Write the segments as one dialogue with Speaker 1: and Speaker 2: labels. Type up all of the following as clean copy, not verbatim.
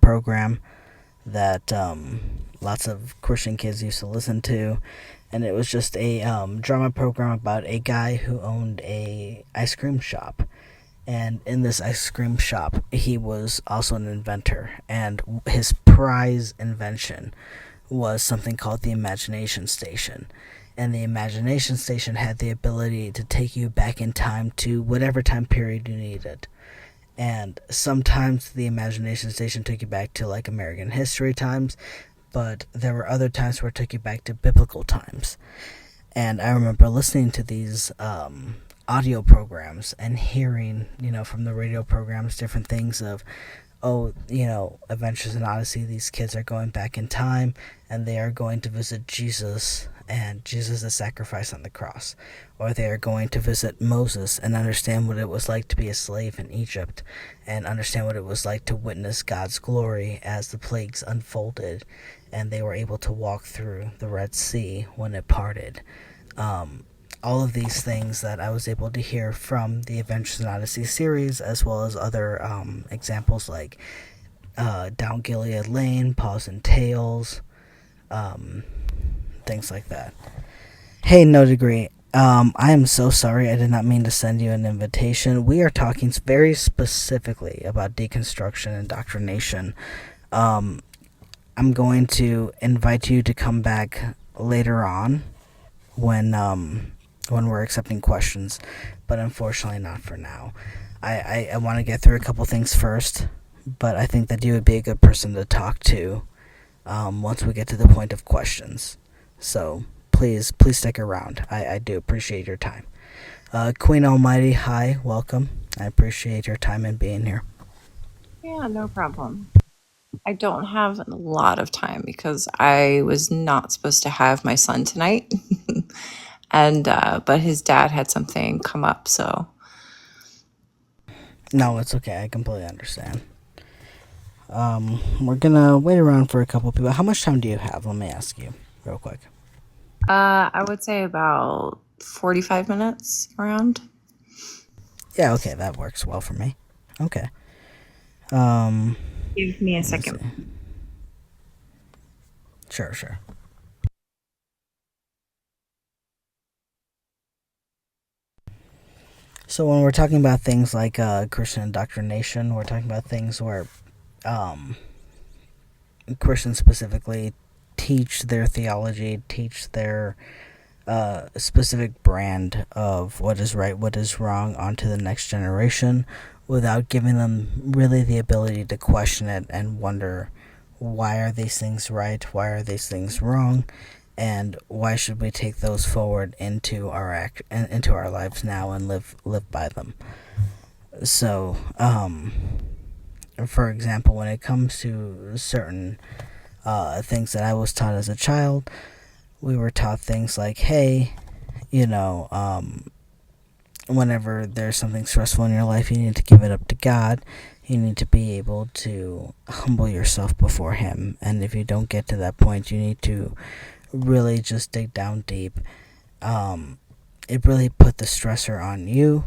Speaker 1: program that lots of Christian kids used to listen to, and it was just a drama program about a guy who owned a ice cream shop. And in this ice cream shop, he was also an inventor, and his prize invention was something called the Imagination Station. And the Imagination Station had the ability to take you back in time to whatever time period you needed. And sometimes the Imagination Station took you back to like American history times, but there were other times where it took you back to biblical times. And I remember listening to these audio programs and hearing, from the radio programs, different things of, Adventures in Odyssey, these kids are going back in time and they are going to visit Jesus and Jesus' sacrifice on the cross. Or they are going to visit Moses and understand what it was like to be a slave in Egypt and understand what it was like to witness God's glory as the plagues unfolded and they were able to walk through the Red Sea when it parted. All of these things that I was able to hear from the Adventures in Odyssey series, as well as other examples like Down Gilead Lane, Paws and Tails, things like that. Hey, No Degree, I am so sorry. I did not mean to send you an invitation. We are talking very specifically about deconstruction and indoctrination. I'm going to invite you to come back later on when we're accepting questions, but unfortunately not for now. I want to get through a couple things first, but I think that you would be a good person to talk to once we get to the point of questions. So please stick around. I do appreciate your time. Queen Almighty, hi, welcome. I appreciate your time and being here.
Speaker 2: Yeah, no problem. I don't have a lot of time because I was not supposed to have my son tonight. And but his dad had something come up, so
Speaker 1: No, it's okay. I completely understand. We're gonna wait around for a couple people. How much time do you have? Let me ask you real quick.
Speaker 2: I would say about 45 minutes around.
Speaker 1: Yeah, okay, that works well for me. Okay.
Speaker 2: Give me a
Speaker 1: Let me see.
Speaker 2: second.
Speaker 1: Sure. So when we're talking about things like Christian indoctrination, we're talking about things where Christians specifically teach their theology, teach their specific brand of what is right, what is wrong onto the next generation without giving them really the ability to question it and wonder, why are these things right, why are these things wrong, and why should we take those forward into our lives now and live by them. So for example, when it comes to certain things that I was taught as a child, we were taught things like, hey, whenever there's something stressful in your life, you need to give it up to God. You need to be able to humble yourself before Him. And if you don't get to that point, you need to really just dig down deep. It really put the stressor on you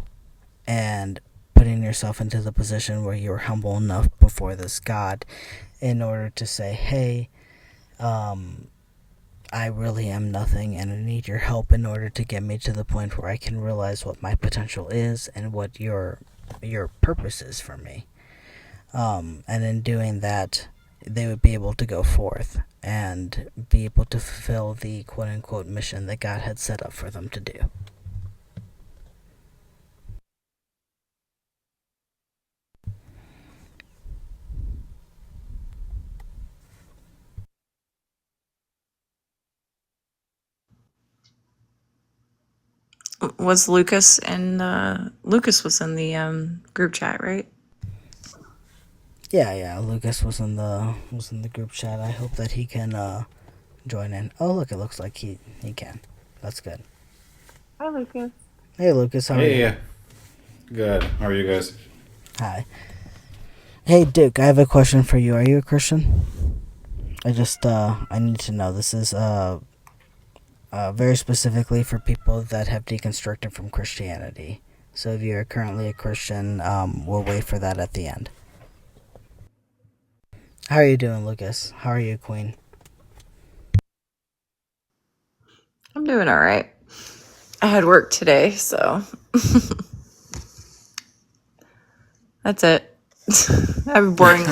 Speaker 1: and putting yourself into the position where you're humble enough before this God in order to say, hey, I really am nothing and I need your help in order to get me to the point where I can realize what my potential is and what your purpose is for me. And in doing that, they would be able to go forth and be able to fulfill the quote-unquote mission that God had set up for them to do.
Speaker 2: Was Lucas and Lucas was in the group chat, right?
Speaker 1: Yeah. Lucas was in the group chat. I hope that he can join in. Oh, look, it looks like he can. That's good.
Speaker 2: Hi, Lucas.
Speaker 1: Hey, Lucas, how are you?
Speaker 3: Hey, good. How are you guys?
Speaker 1: Hi. Hey, Duke, I have a question for you. Are you a Christian? I need to know. This is very specifically for people that have deconstructed from Christianity. So if you're currently a Christian, we'll wait for that at the end. How are you doing, Lucas? How are you, Queen?
Speaker 2: I'm doing all right. I had work today, so that's it. I'm boring.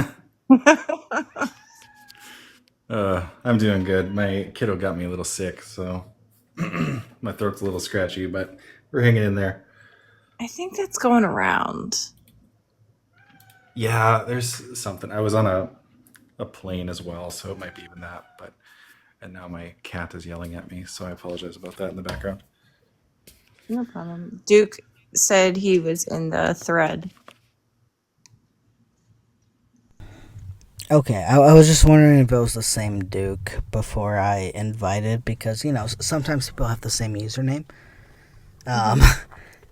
Speaker 3: I'm doing good. My kiddo got me a little sick, so my throat's a little scratchy, but we're hanging in there.
Speaker 2: I think that's going around.
Speaker 3: Yeah, there's something. I was on a plane as well, so it might be even that. But and now my cat is yelling at me, so I apologize about that in the background.
Speaker 2: No problem. Duke said he was in the thread.
Speaker 1: Okay, I was just wondering if it was the same Duke before I invited, because sometimes people have the same username, um,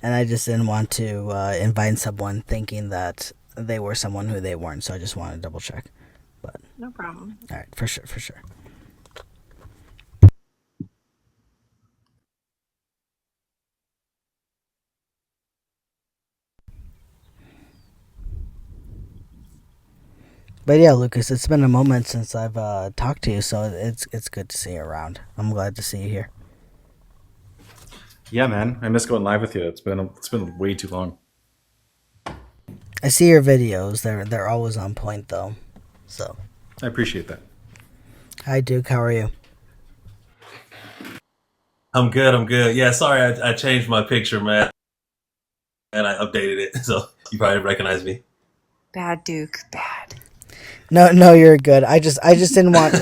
Speaker 1: and I just didn't want to invite someone thinking that they were someone who they weren't. So I just wanted to double check. But
Speaker 2: No problem.
Speaker 1: all right, for sure, for sure. But yeah, Lucas, it's been a moment since I've talked to you, so it's good to see you around. I'm glad to see you here.
Speaker 3: Yeah, man, I miss going live with you. It's been way too long.
Speaker 1: I see your videos. They're always on point, though. So,
Speaker 3: I appreciate that.
Speaker 1: hi, Duke. How are you?
Speaker 4: I'm good. I'm good. Yeah, sorry, I changed my picture, man, and I updated it, so you probably recognize me.
Speaker 2: Bad Duke. Bad.
Speaker 1: No, you're good. I just didn't want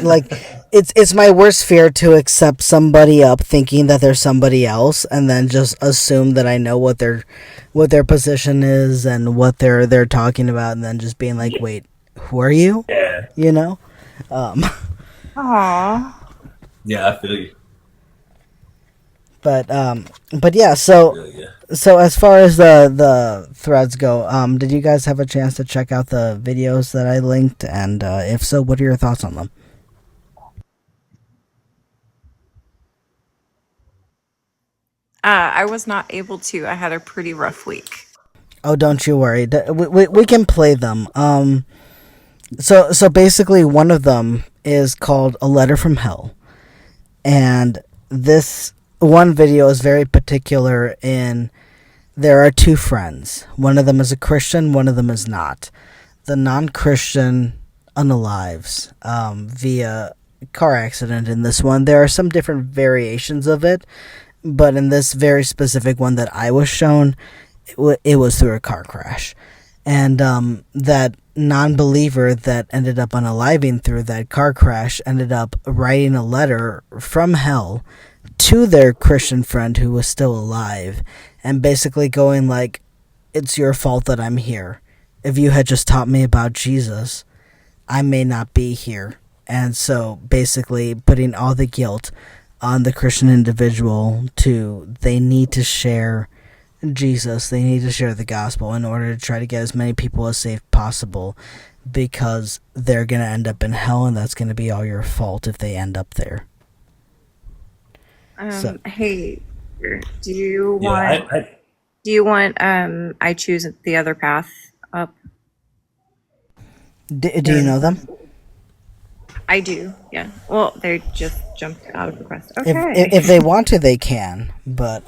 Speaker 1: it's my worst fear to accept somebody up thinking that they're somebody else, and then just assume that I know what their position is and what they're talking about, and then just being like, wait, who are you?
Speaker 4: Yeah,
Speaker 1: You know. Um,
Speaker 2: Aw.
Speaker 4: yeah, I feel you.
Speaker 1: but yeah.
Speaker 4: I
Speaker 1: So
Speaker 4: feel you.
Speaker 1: so as far as the threads go, did you guys have a chance to check out the videos that I linked? And if so, what are your thoughts on them?
Speaker 2: I was not able to. I had a pretty rough week.
Speaker 1: Oh, don't you worry. We can play them. So basically, one of them is called "A Letter from Hell," and this one video is very particular in there are two friends. One of them is a Christian, one of them is not. The non-Christian unalives via car accident in this one. There are some different variations of it, but in this very specific one that I was shown, it was through a car crash. And that non-believer that ended up unaliving through that car crash ended up writing a letter from hell to their Christian friend who was still alive, and basically going like, it's your fault that I'm here. If you had just taught me about Jesus, I may not be here. And so basically putting all the guilt on the Christian individual to they need to share Jesus, they need to share the gospel in order to try to get as many people as safe possible, because they're going to end up in hell, and that's going to be all your fault if they end up there. So
Speaker 2: Hey, do you
Speaker 4: Yeah,
Speaker 2: want? Do you want? I choose the other path up.
Speaker 1: do you know them?
Speaker 2: I do. Yeah. Well, they just jumped out of the quest.
Speaker 1: If,
Speaker 2: Okay.
Speaker 1: if they want to, they can, but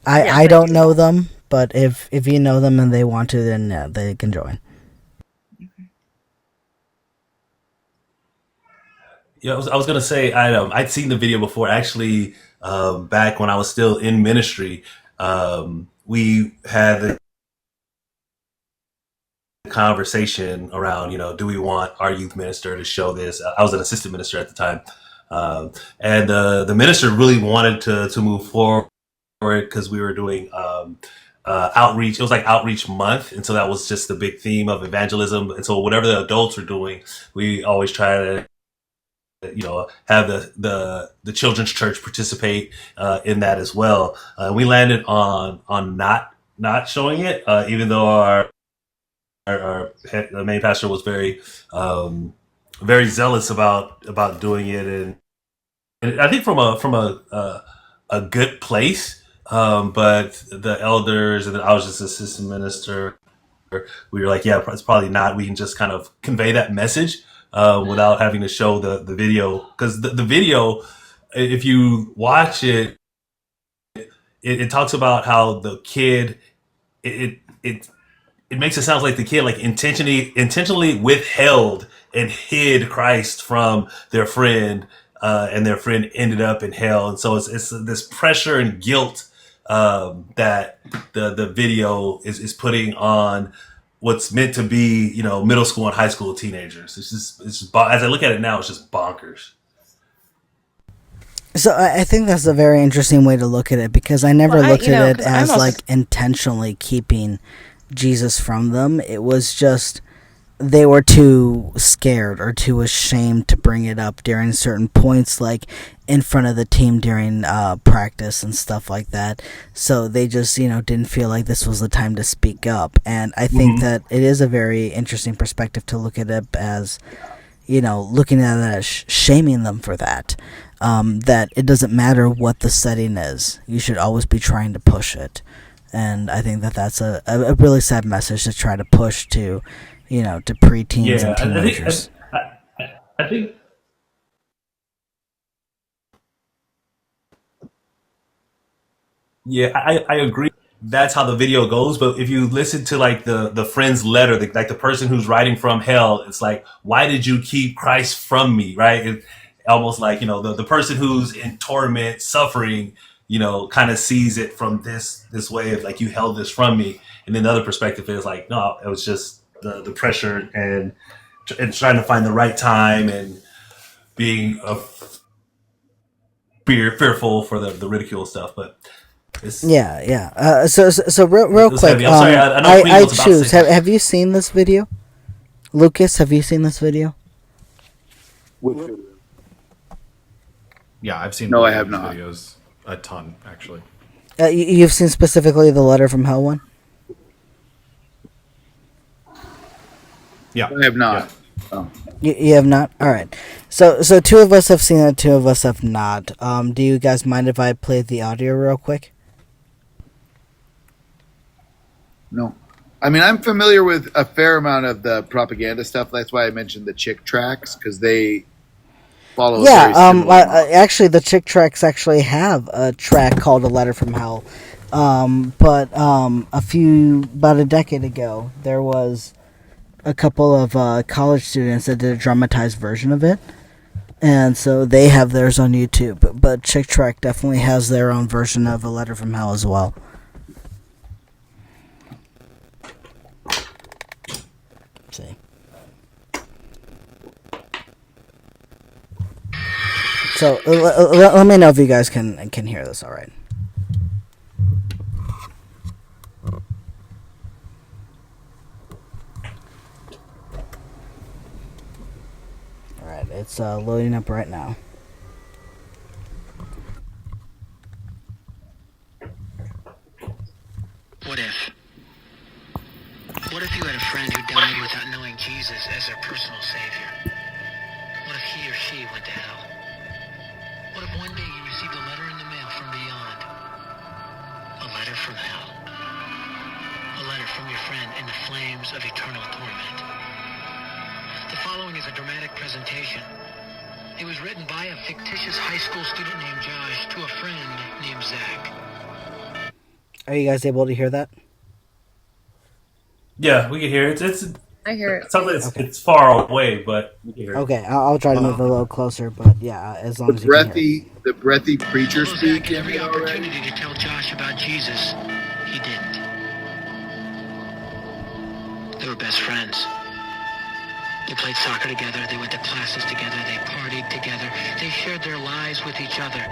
Speaker 2: Yes,
Speaker 1: I
Speaker 2: I
Speaker 1: don't
Speaker 2: do.
Speaker 1: know them. But if you know them and they want to, then they can join.
Speaker 4: yeah. I was gonna say I'd seen the video before. Actually, back when I was still in ministry, we had a conversation around, do we want our youth minister to show this? I was an assistant minister at the time, and the minister really wanted to move forward because we were doing outreach. It was like outreach month, and so that was just the big theme of evangelism. And so whatever the adults were doing, we always try to have the children's church participate in that as well. We landed on not showing it, even though the main pastor was very zealous about doing it, and I think from a good place. But the elders, and then I was just assistant minister. we were like, yeah, it's probably not. We can just kind of convey that message without having to show the video. Because the video, if you watch it, it talks about how the kid, it it makes it sound like the kid like intentionally withheld and hid Christ from their friend, and their friend ended up in hell. And so it's this pressure and guilt that the video is putting on what's meant to be, middle school and high school teenagers. It's just as I look at it now, it's just bonkers.
Speaker 1: So I think that's a very interesting way to look at it, because I never looked at it as like intentionally keeping Jesus from them. It was just they were too scared or too ashamed to bring it up during certain points, like in front of the team during practice and stuff like that. So they just, didn't feel like this was the time to speak up. And I think that it is a very interesting perspective to look at it as, looking at it as shaming them for that. That it doesn't matter what the setting is. You should always be trying to push it. And I think that that's a really sad message to try to push to, to preteens and teenagers.
Speaker 4: I think yeah, I agree. That's how the video goes. But if you listen to like the friend's letter, like the person who's writing from hell, it's like, why did you keep Christ from me? Right? Almost like, the person who's in torment, suffering, kind of sees it from this way of like, you held this from me. And then the other perspective is like, no, it was just the pressure and trying to find the right time and being fearful for the ridicule stuff. But
Speaker 1: yeah. So real quick,
Speaker 4: I'm sorry,
Speaker 1: I choose. Have you seen this video, Lucas? Have you seen this video?
Speaker 5: Which video?
Speaker 3: Yeah, I've seen.
Speaker 5: No, I have not.
Speaker 3: Videos a ton, actually.
Speaker 1: You've seen specifically the letter from hell one?
Speaker 3: Yeah,
Speaker 5: I have not.
Speaker 3: Yeah.
Speaker 5: Oh.
Speaker 1: You have not? All right. So two of us have seen it, two of us have not. Do you guys mind if I play the audio real quick?
Speaker 5: No. I mean, I'm familiar with a fair amount of the propaganda stuff. That's why I mentioned the chick tracks, because they follow.
Speaker 1: Actually, the chick tracks actually have a track called "A Letter from Hell," but about a decade ago, there was a couple of college students that did a dramatized version of it, and so they have theirs on YouTube. But Chick Track definitely has their own version of "A Letter from Hell" as well. See. So let me know if you guys can hear this. All right. All right. It's loading up right now.
Speaker 6: What if? What if you had a friend who died without knowing Jesus as their personal savior? What if he or she went to hell? What if one day you received a letter in the mail from beyond? A letter from hell. A letter from your friend in the flames of eternal torment. The following is a dramatic presentation. It was written by a fictitious high school student named Josh to a friend named Zach.
Speaker 1: Are you guys able to hear that?
Speaker 4: Yeah, we can hear it.
Speaker 2: I hear it.
Speaker 4: It sounds like it's far away, but we can hear it.
Speaker 1: Okay, I'll try to move it a little closer, but yeah, as long as you can hear it.
Speaker 5: The breathy preacher
Speaker 6: Although Zach
Speaker 5: speak
Speaker 6: had
Speaker 5: in
Speaker 6: every
Speaker 5: it already.
Speaker 6: opportunity to tell Josh about Jesus, he didn't. They were best friends. They played soccer together, they went to classes together, they partied together, they shared their lives with each other.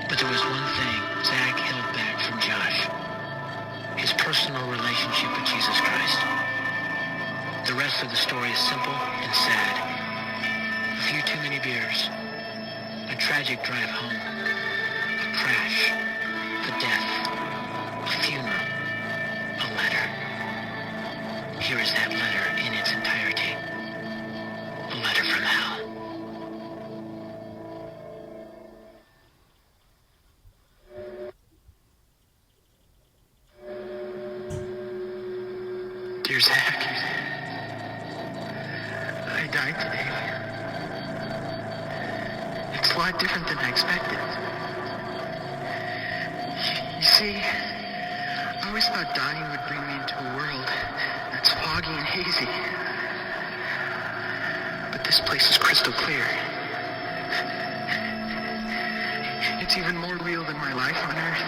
Speaker 6: But there was one thing Zach held back from Josh: his personal relationship with Jesus Christ. The rest of the story is simple and sad. A few too many beers, a tragic drive home, a crash, a death, a funeral, a letter. Here is that letter in its entirety. A letter from hell. Dear Zach, I died today. It's a lot different than I expected. You see, I always thought dying would bring me into a world that's foggy and hazy. But this place is crystal clear. It's even more real than my life on Earth.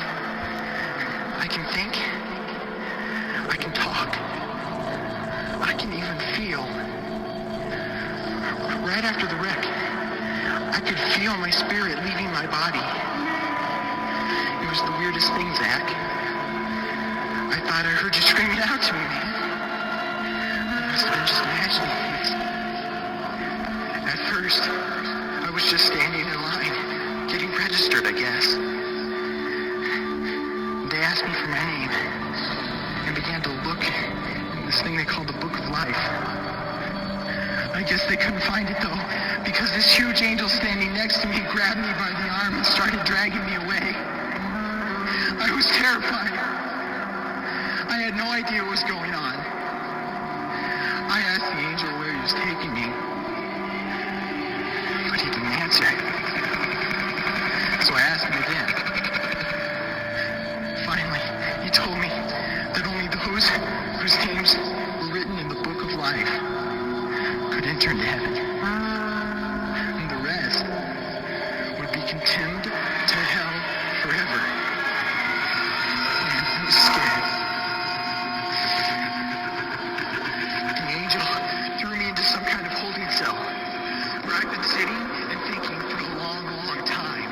Speaker 6: I can think. I can talk. I can even feel. Right after the wreck, I could feel my spirit leaving my body. It was the weirdest thing, Zach. I thought I heard you screaming out to me, man. I must have been just imagining things. At first, I was just standing in line, getting registered, I guess. They asked me for my name and began to look in this thing they called the Book of Life. I guess they couldn't find it, though, because this huge angel standing next to me grabbed me by the arm and started dragging me away. I was terrified. I had no idea what was going on. I asked the angel where he was taking me, but he didn't answer. So I asked him again. Finally, he told me that only those whose names were written in the Book of Life could enter into heaven. And the rest would be condemned to hell forever. Man, I was scared. The angel threw me into some kind of holding cell where I've been sitting and thinking for a long, long time.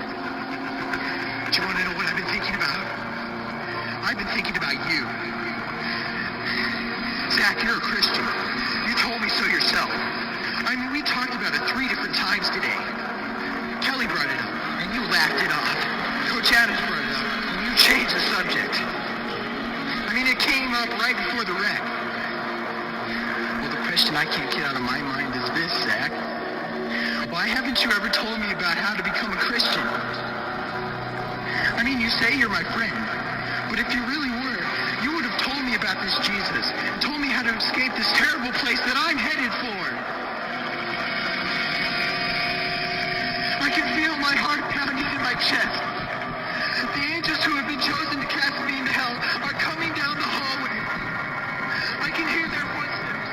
Speaker 6: Do you want to know what I've been thinking about? I've been thinking about you. Zach, you're a Christian. You told me so yourself. I mean, we talked about it 3 different times today. Kelly brought it up, and you laughed it off. Coach Adams brought it up, and you changed the subject. I mean, it came up right before the wreck. Well, the question I can't get out of my mind is this, Zach. Why haven't you ever told me about how to become a Christian? I mean, you say you're my friend, but if you really were, you would have told me about this Jesus, told me how to escape this terrible place that I'm headed for. I can feel my heart pounding in my chest. The angels who have been chosen to cast me into hell are coming down the hallway. I can hear their footsteps.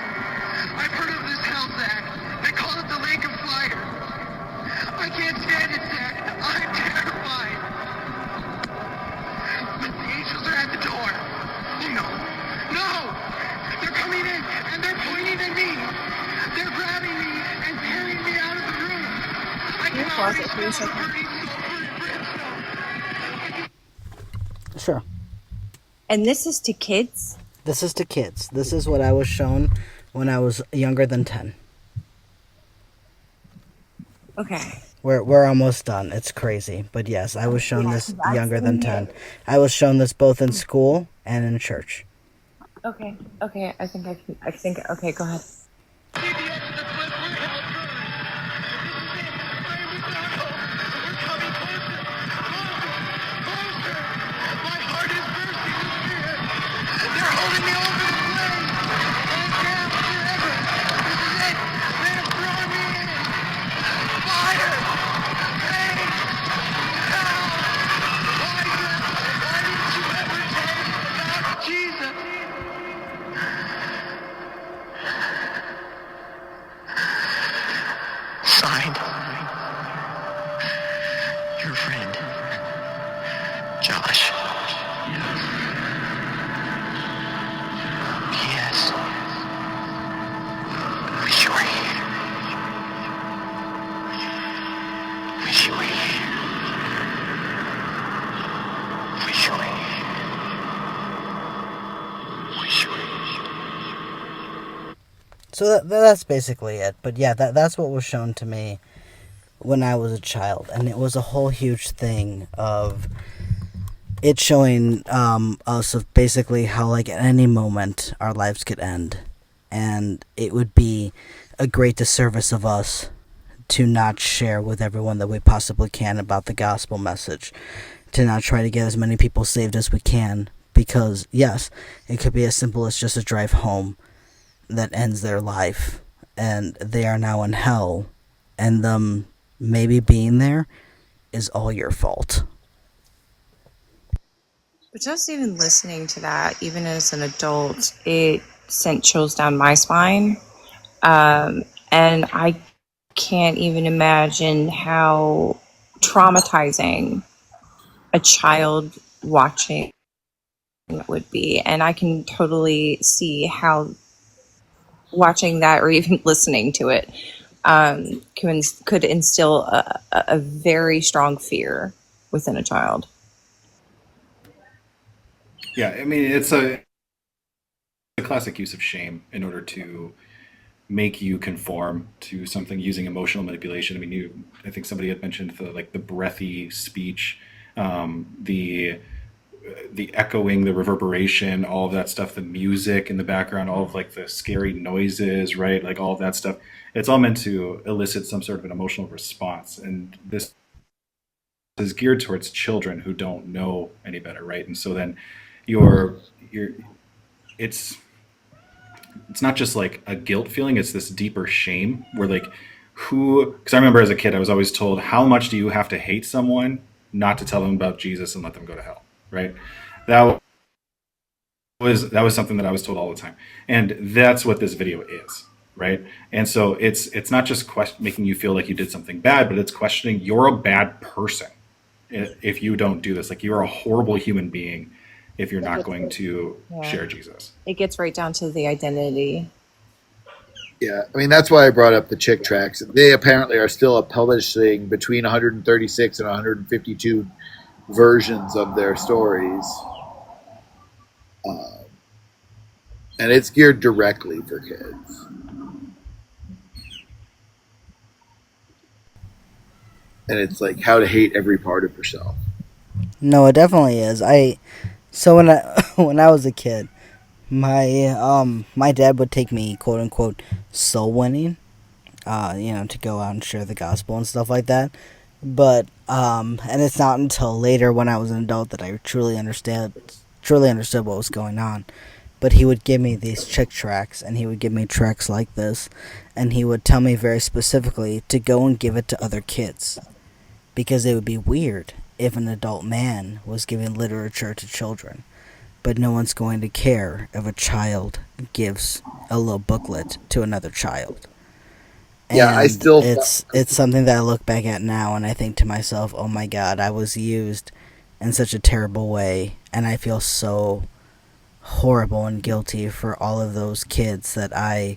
Speaker 6: I've heard of this hell, Zach. They call it the lake of fire. I can't stand it, Zach. I'm terrified. But the angels are at the door. Oh, no. No! They're coming in, and they're pointing at me. They're grabbing me and carrying me out of the room. I can already smell the burning sulfur and brimstone.
Speaker 1: Sure.
Speaker 2: And this is to kids?
Speaker 1: This is to kids. This is what I was shown when I was younger than 10.
Speaker 2: Okay.
Speaker 1: We're almost done. It's crazy. But yes, I was shown this younger than 10. I was shown this both in school and in church.
Speaker 2: Okay. Okay. I think. Okay, go ahead.
Speaker 6: Signed, your friend, Josh. P.S. Wish you were here. Wish you were here. Wish you were here. Wish you were here.
Speaker 1: So that's basically it. But yeah, that's what was shown to me when I was a child. And it was a whole huge thing of it showing us of basically how, like, at any moment our lives could end. And it would be a great disservice of us to not share with everyone that we possibly can about the gospel message. To not try to get as many people saved as we can. Because, yes, it could be as simple as just a drive home. that ends their life, and they are now in hell, and them maybe being there is all your fault.
Speaker 2: But just even listening to that, even as an adult, it sent chills down my spine. And I can't even imagine how traumatizing a child watching would be. And I can totally see how watching that or even listening to it could instill a very strong fear within a child.
Speaker 3: Yeah, I mean, it's a classic use of shame in order to make you conform to something using emotional manipulation. I mean, I think somebody had mentioned the breathy speech, the echoing, the reverberation, all of that stuff, the music in the background, all of the scary noises, right? Like all of that stuff. It's all meant to elicit some sort of an emotional response. And this is geared towards children who don't know any better, right? And so then you're it's not just like a guilt feeling, it's this deeper shame where because I remember as a kid I was always told, how much do you have to hate someone not to tell them about Jesus and let them go to hell, right? That was something that I was told all the time, and that's what this video is, right? And so it's not just making you feel like you did something bad, but it's questioning, you're a bad person if you don't do this. Like, you're a horrible human being if you're not going to share Jesus.
Speaker 2: It gets right down to the identity.
Speaker 5: Yeah, I mean, that's why I brought up the chick tracks. They apparently are still publishing between 136 and 152 versions of their stories. And it's geared directly for kids. And it's like how to hate every part of yourself.
Speaker 1: No, it definitely is. So when I was a kid, my dad would take me, quote unquote, soul winning, to go out and share the gospel and stuff like that. But and it's not until later when I was an adult that I truly understood what was going on. But he would give me these chick tracks, and he would give me tracks like this, and he would tell me very specifically to go and give it to other kids, because it would be weird if an adult man was giving literature to children. But no one's going to care if a child gives a little booklet to another child.
Speaker 5: Yeah,
Speaker 1: and it's something that I look back at now, and I think to myself, oh my God, I was used in such a terrible way, and I feel so horrible and guilty for all of those kids that I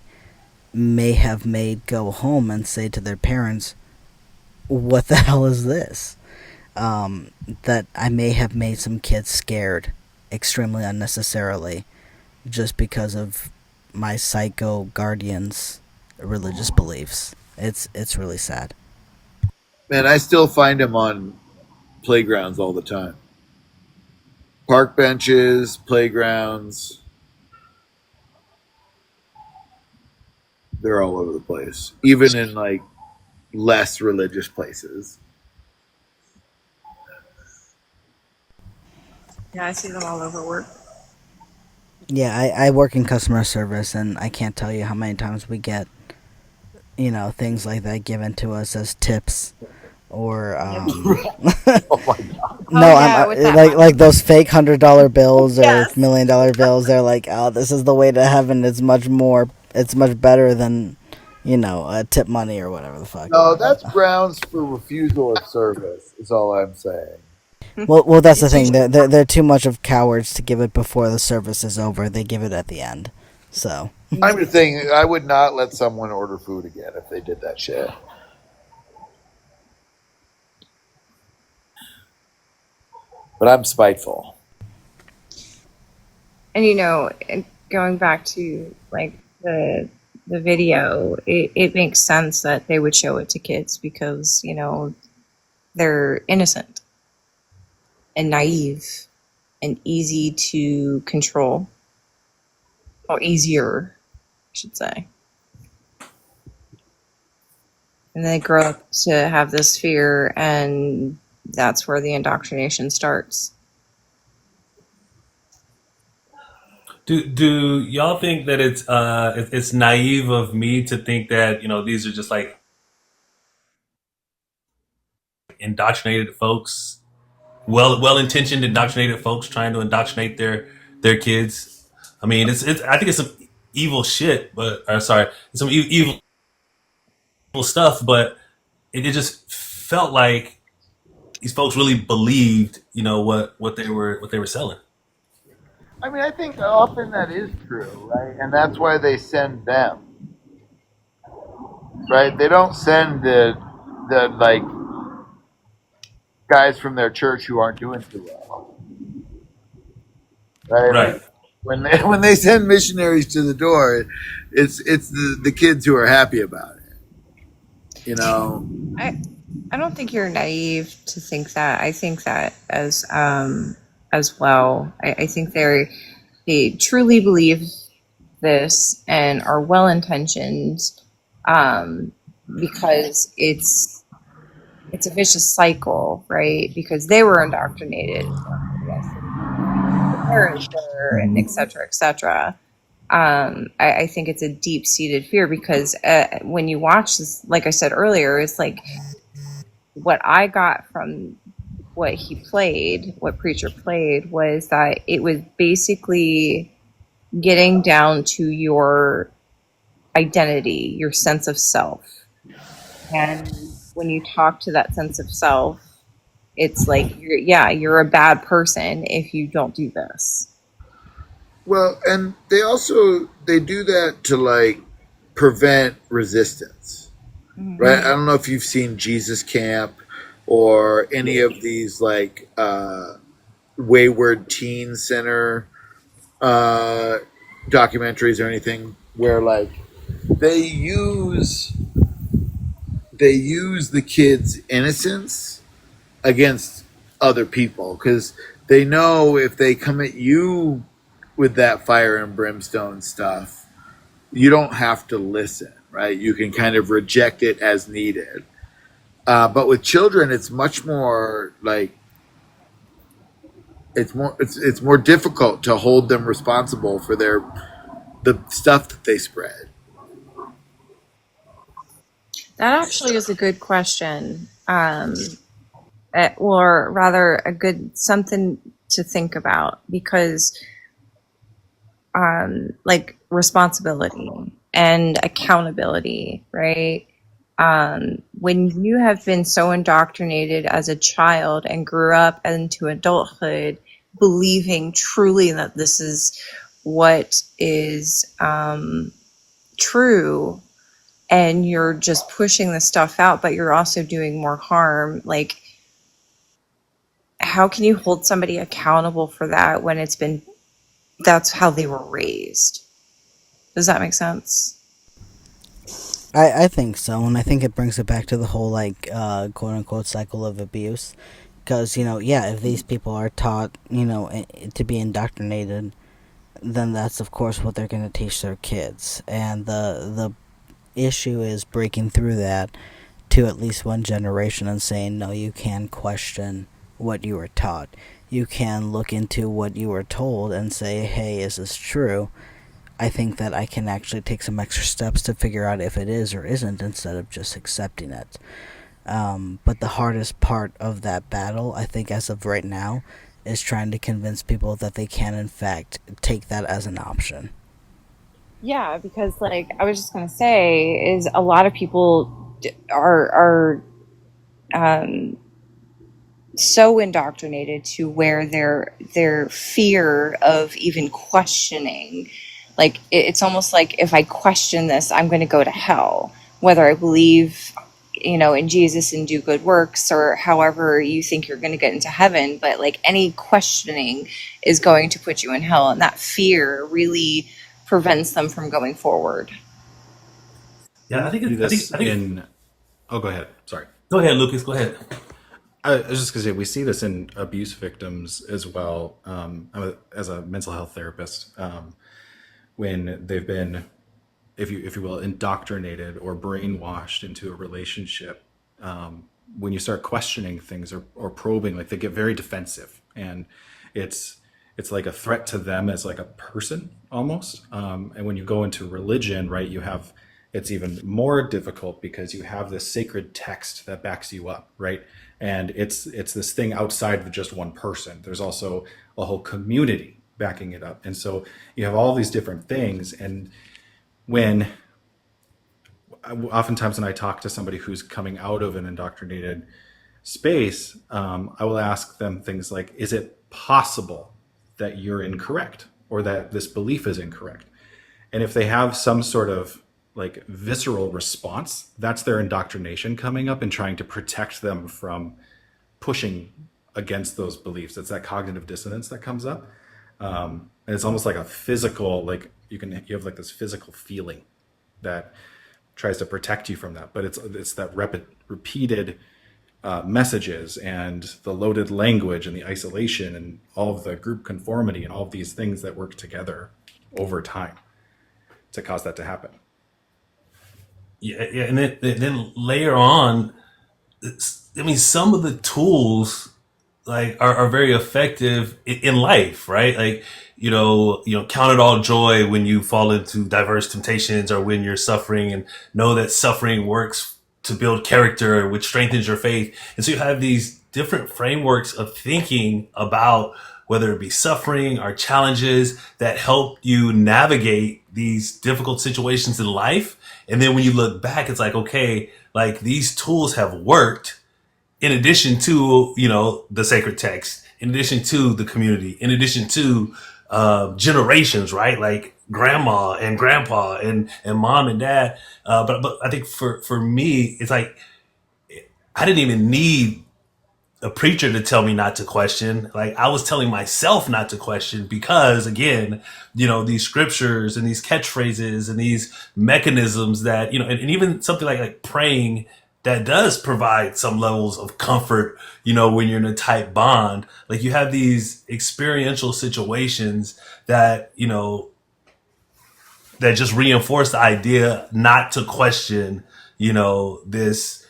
Speaker 1: may have made go home and say to their parents, what the hell is this? That I may have made some kids scared extremely unnecessarily just because of my psycho guardian's religious beliefs. It's really sad.
Speaker 5: Man, I still find them on playgrounds all the time. Park benches, playgrounds. They're all over the place. Even in less religious places.
Speaker 2: Yeah, I see them all over work.
Speaker 1: Yeah, I work in customer service, and I can't tell you how many times we get, things like that given to us as tips, or
Speaker 5: Oh my God.
Speaker 1: no,
Speaker 2: yeah,
Speaker 1: like those fake $100 bills or
Speaker 2: Yes.
Speaker 1: $1 million bills. They're like, oh, this is the way to heaven. It's much better than, tip money or whatever the fuck.
Speaker 5: No, that's grounds for refusal of service, is all I'm saying.
Speaker 1: Well, that's the thing. They're too much of cowards to give it before the service is over. They give it at the end. So
Speaker 5: I'm just saying, I would not let someone order food again if they did that shit. But I'm spiteful.
Speaker 2: And going back to the video, it makes sense that they would show it to kids because they're innocent and naive and easy to control, or easier, I should say. And they grow up to have this fear, and that's where the indoctrination starts.
Speaker 4: Do y'all think that it's naive of me to think that these are just like indoctrinated folks, well intentioned indoctrinated folks trying to indoctrinate their kids? I mean, it's I think it's some evil shit, but sorry, it's some evil stuff, but it just felt like these folks really believed, what they were selling.
Speaker 5: I mean, I think often that is true, right? And that's why they send them, right? They don't send the like guys from their church who aren't doing too well, right? Like
Speaker 4: Right.
Speaker 5: when they when they send missionaries to the door, it's the kids who are happy about it, you know.
Speaker 2: I don't think you're naive to think that. I think that as well. I think they truly believe this and are well intentioned, um, because it's a vicious cycle, right? Because they were indoctrinated, yes, the parents were, and et cetera, et cetera. I think it's a deep seated fear because when you watch this, like I said earlier, it's like what I got from what he played, what Preacher played, was that it was basically getting down to your identity, your sense of self. And when you talk to that sense of self, it's like, you're a bad person if you don't do this.
Speaker 5: Well, and they do that to like prevent resistance, right? I don't know if you've seen Jesus Camp or any of these like Wayward Teen Center uh, documentaries or anything where like they use they use the kids' innocence against other people because they know if they come at you with that fire and brimstone stuff, you don't have to listen, right? You can kind of reject it as needed. But with children, it's much more like it's more difficult to hold them responsible for the stuff that they spread.
Speaker 2: That actually is a good question, or rather, a good something to think about because, like responsibility and accountability, right? When you have been so indoctrinated as a child and grew up into adulthood, believing truly that this is what is true, and you're just pushing the stuff out, but you're also doing more harm. Like, how can you hold somebody accountable for that when that's how they were raised? Does that make sense?
Speaker 1: I think so, and I think it brings it back to the whole like quote unquote cycle of abuse. Because yeah, if these people are taught to be indoctrinated, then that's of course what they're going to teach their kids, and the issue is breaking through that to at least one generation and saying no, you can question what you were taught. You can look into what you were told and say, hey, is this true? I think that I can actually take some extra steps to figure out if it is or isn't instead of just accepting it. But the hardest part of that battle, I think, as of right now, is trying to convince people that they can, in fact, take that as an option.
Speaker 2: Yeah, because like I was just gonna say, is a lot of people are um, so indoctrinated to where their fear of even questioning, like it's almost like if I question this, I'm going to go to hell, whether I believe in Jesus and do good works, or however you think you're going to get into heaven. But like any questioning is going to put you in hell, and that fear really prevents them from going forward.
Speaker 4: Yeah, I think
Speaker 3: Do this
Speaker 4: I think
Speaker 3: in. Oh, go ahead. Sorry.
Speaker 4: go ahead, Lucas. Go ahead.
Speaker 3: I was just going to say we see this in abuse victims as well. As a mental health therapist, when they've been, if you will, indoctrinated or brainwashed into a relationship, when you start questioning things or probing, like they get very defensive, and it's it's like a threat to them as like a person almost. And when you go into religion, right, it's even more difficult because you have this sacred text that backs you up, right? And it's this thing outside of just one person. There's also a whole community backing it up. And so you have all these different things. And when oftentimes when I talk to somebody who's coming out of an indoctrinated space, I will ask them things like, is it possible that you're incorrect or that this belief is incorrect? And if they have some sort of like visceral response, that's their indoctrination coming up and trying to protect them from pushing against those beliefs. It's that cognitive dissonance that comes up. And it's almost like a physical, like you have like this physical feeling that tries to protect you from that. But it's that repeated messages and the loaded language and the isolation and all of the group conformity and all of these things that work together over time to cause that to happen.
Speaker 4: Yeah, and then layer on, I mean, some of the tools like are very effective in life, right? Like, count it all joy when you fall into diverse temptations or when you're suffering, and know that suffering works to build character, which strengthens your faith. And so you have these different frameworks of thinking about whether it be suffering or challenges that help you navigate these difficult situations in life. And then when you look back, it's like, okay, like these tools have worked in addition to, the sacred text, in addition to the community, in addition to generations, right? Like grandma and grandpa and mom and dad. But I think for me, it's like, I didn't even need a preacher to tell me not to question. Like I was telling myself not to question because, again, these scriptures and these catchphrases and these mechanisms that, and even something like praying that does provide some levels of comfort, when you're in a tight bond. Like you have these experiential situations that, that just reinforce the idea not to question, this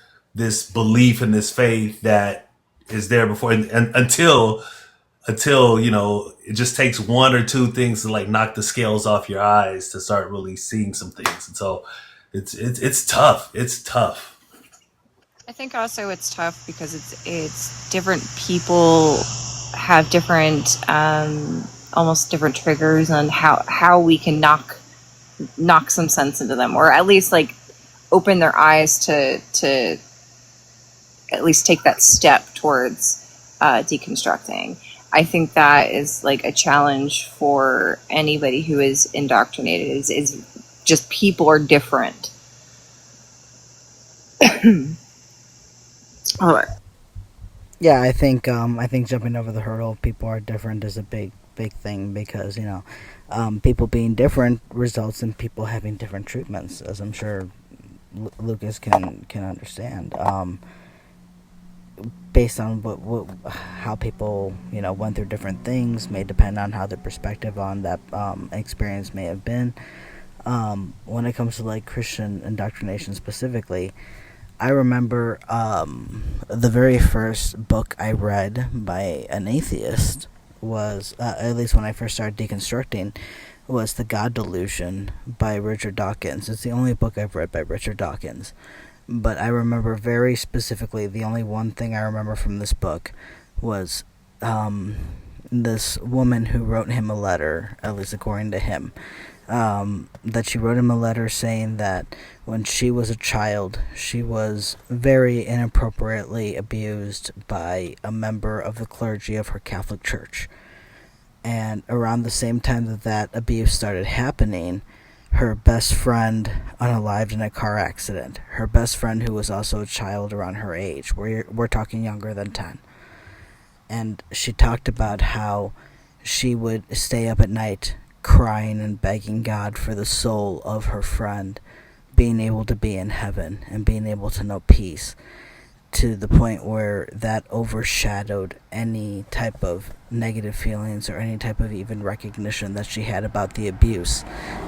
Speaker 4: belief and this faith that is there before, and until it just takes one or two things to like knock the scales off your eyes to start really seeing some things. And so it's tough. It's tough.
Speaker 2: I think also it's tough because it's different people have different almost different triggers on how we can knock some sense into them, or at least like open their eyes to at least take that step towards deconstructing. I think that is like a challenge for anybody who is indoctrinated, is just people are different. All right.
Speaker 1: Yeah, I think jumping over the hurdle, people are different, is a big thing because people being different results in people having different treatments, as I'm sure Lucas can understand. Based on how people went through different things may depend on how their perspective on that experience may have been. When it comes to like Christian indoctrination specifically, I remember the very first book I read by an atheist was, at least when I first started deconstructing, was The God Delusion by Richard Dawkins. It's the only book I've read by Richard Dawkins. But I remember very specifically, the only one thing I remember from this book was this woman who wrote him a letter, at least according to him, that she wrote him a letter saying that when she was a child, she was very inappropriately abused by a member of the clergy of her Catholic church. And around the same time that abuse started happening, her best friend unalived in a car accident. Her best friend, who was also a child around her age, we're talking younger than 10. And she talked about how she would stay up at night crying and begging God for the soul of her friend being able to be in heaven and being able to know peace, to the point where that overshadowed any type of negative feelings or any type of even recognition that she had about the abuse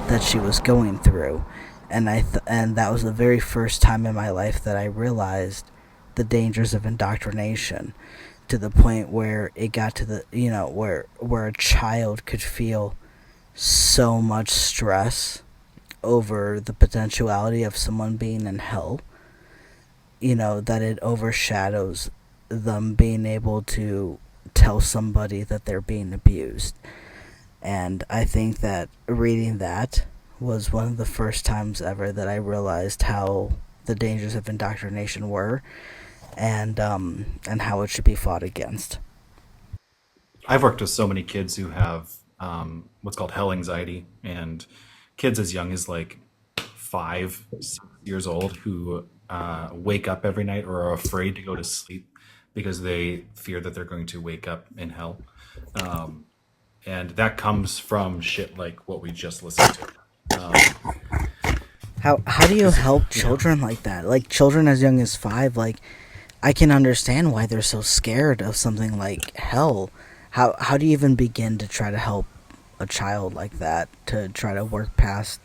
Speaker 1: that she was going through. And and that was the very first time in my life that I realized the dangers of indoctrination, to the point where it got to the, where a child could feel so much stress over the potentiality of someone being in hell, that it overshadows them being able to tell somebody that they're being abused. And I think that reading that was one of the first times ever that I realized how the dangers of indoctrination were, and how it should be fought against.
Speaker 3: I've worked with so many kids who have what's called hell anxiety, and kids as young as like 5, 6 years old who wake up every night or are afraid to go to sleep because they fear that they're going to wake up in hell. And that comes from shit like what we just listened to.
Speaker 1: How do you help children like that? Like children as young as 5, like I can understand why they're so scared of something like hell. How do you even begin to try to help a child like that to try to work past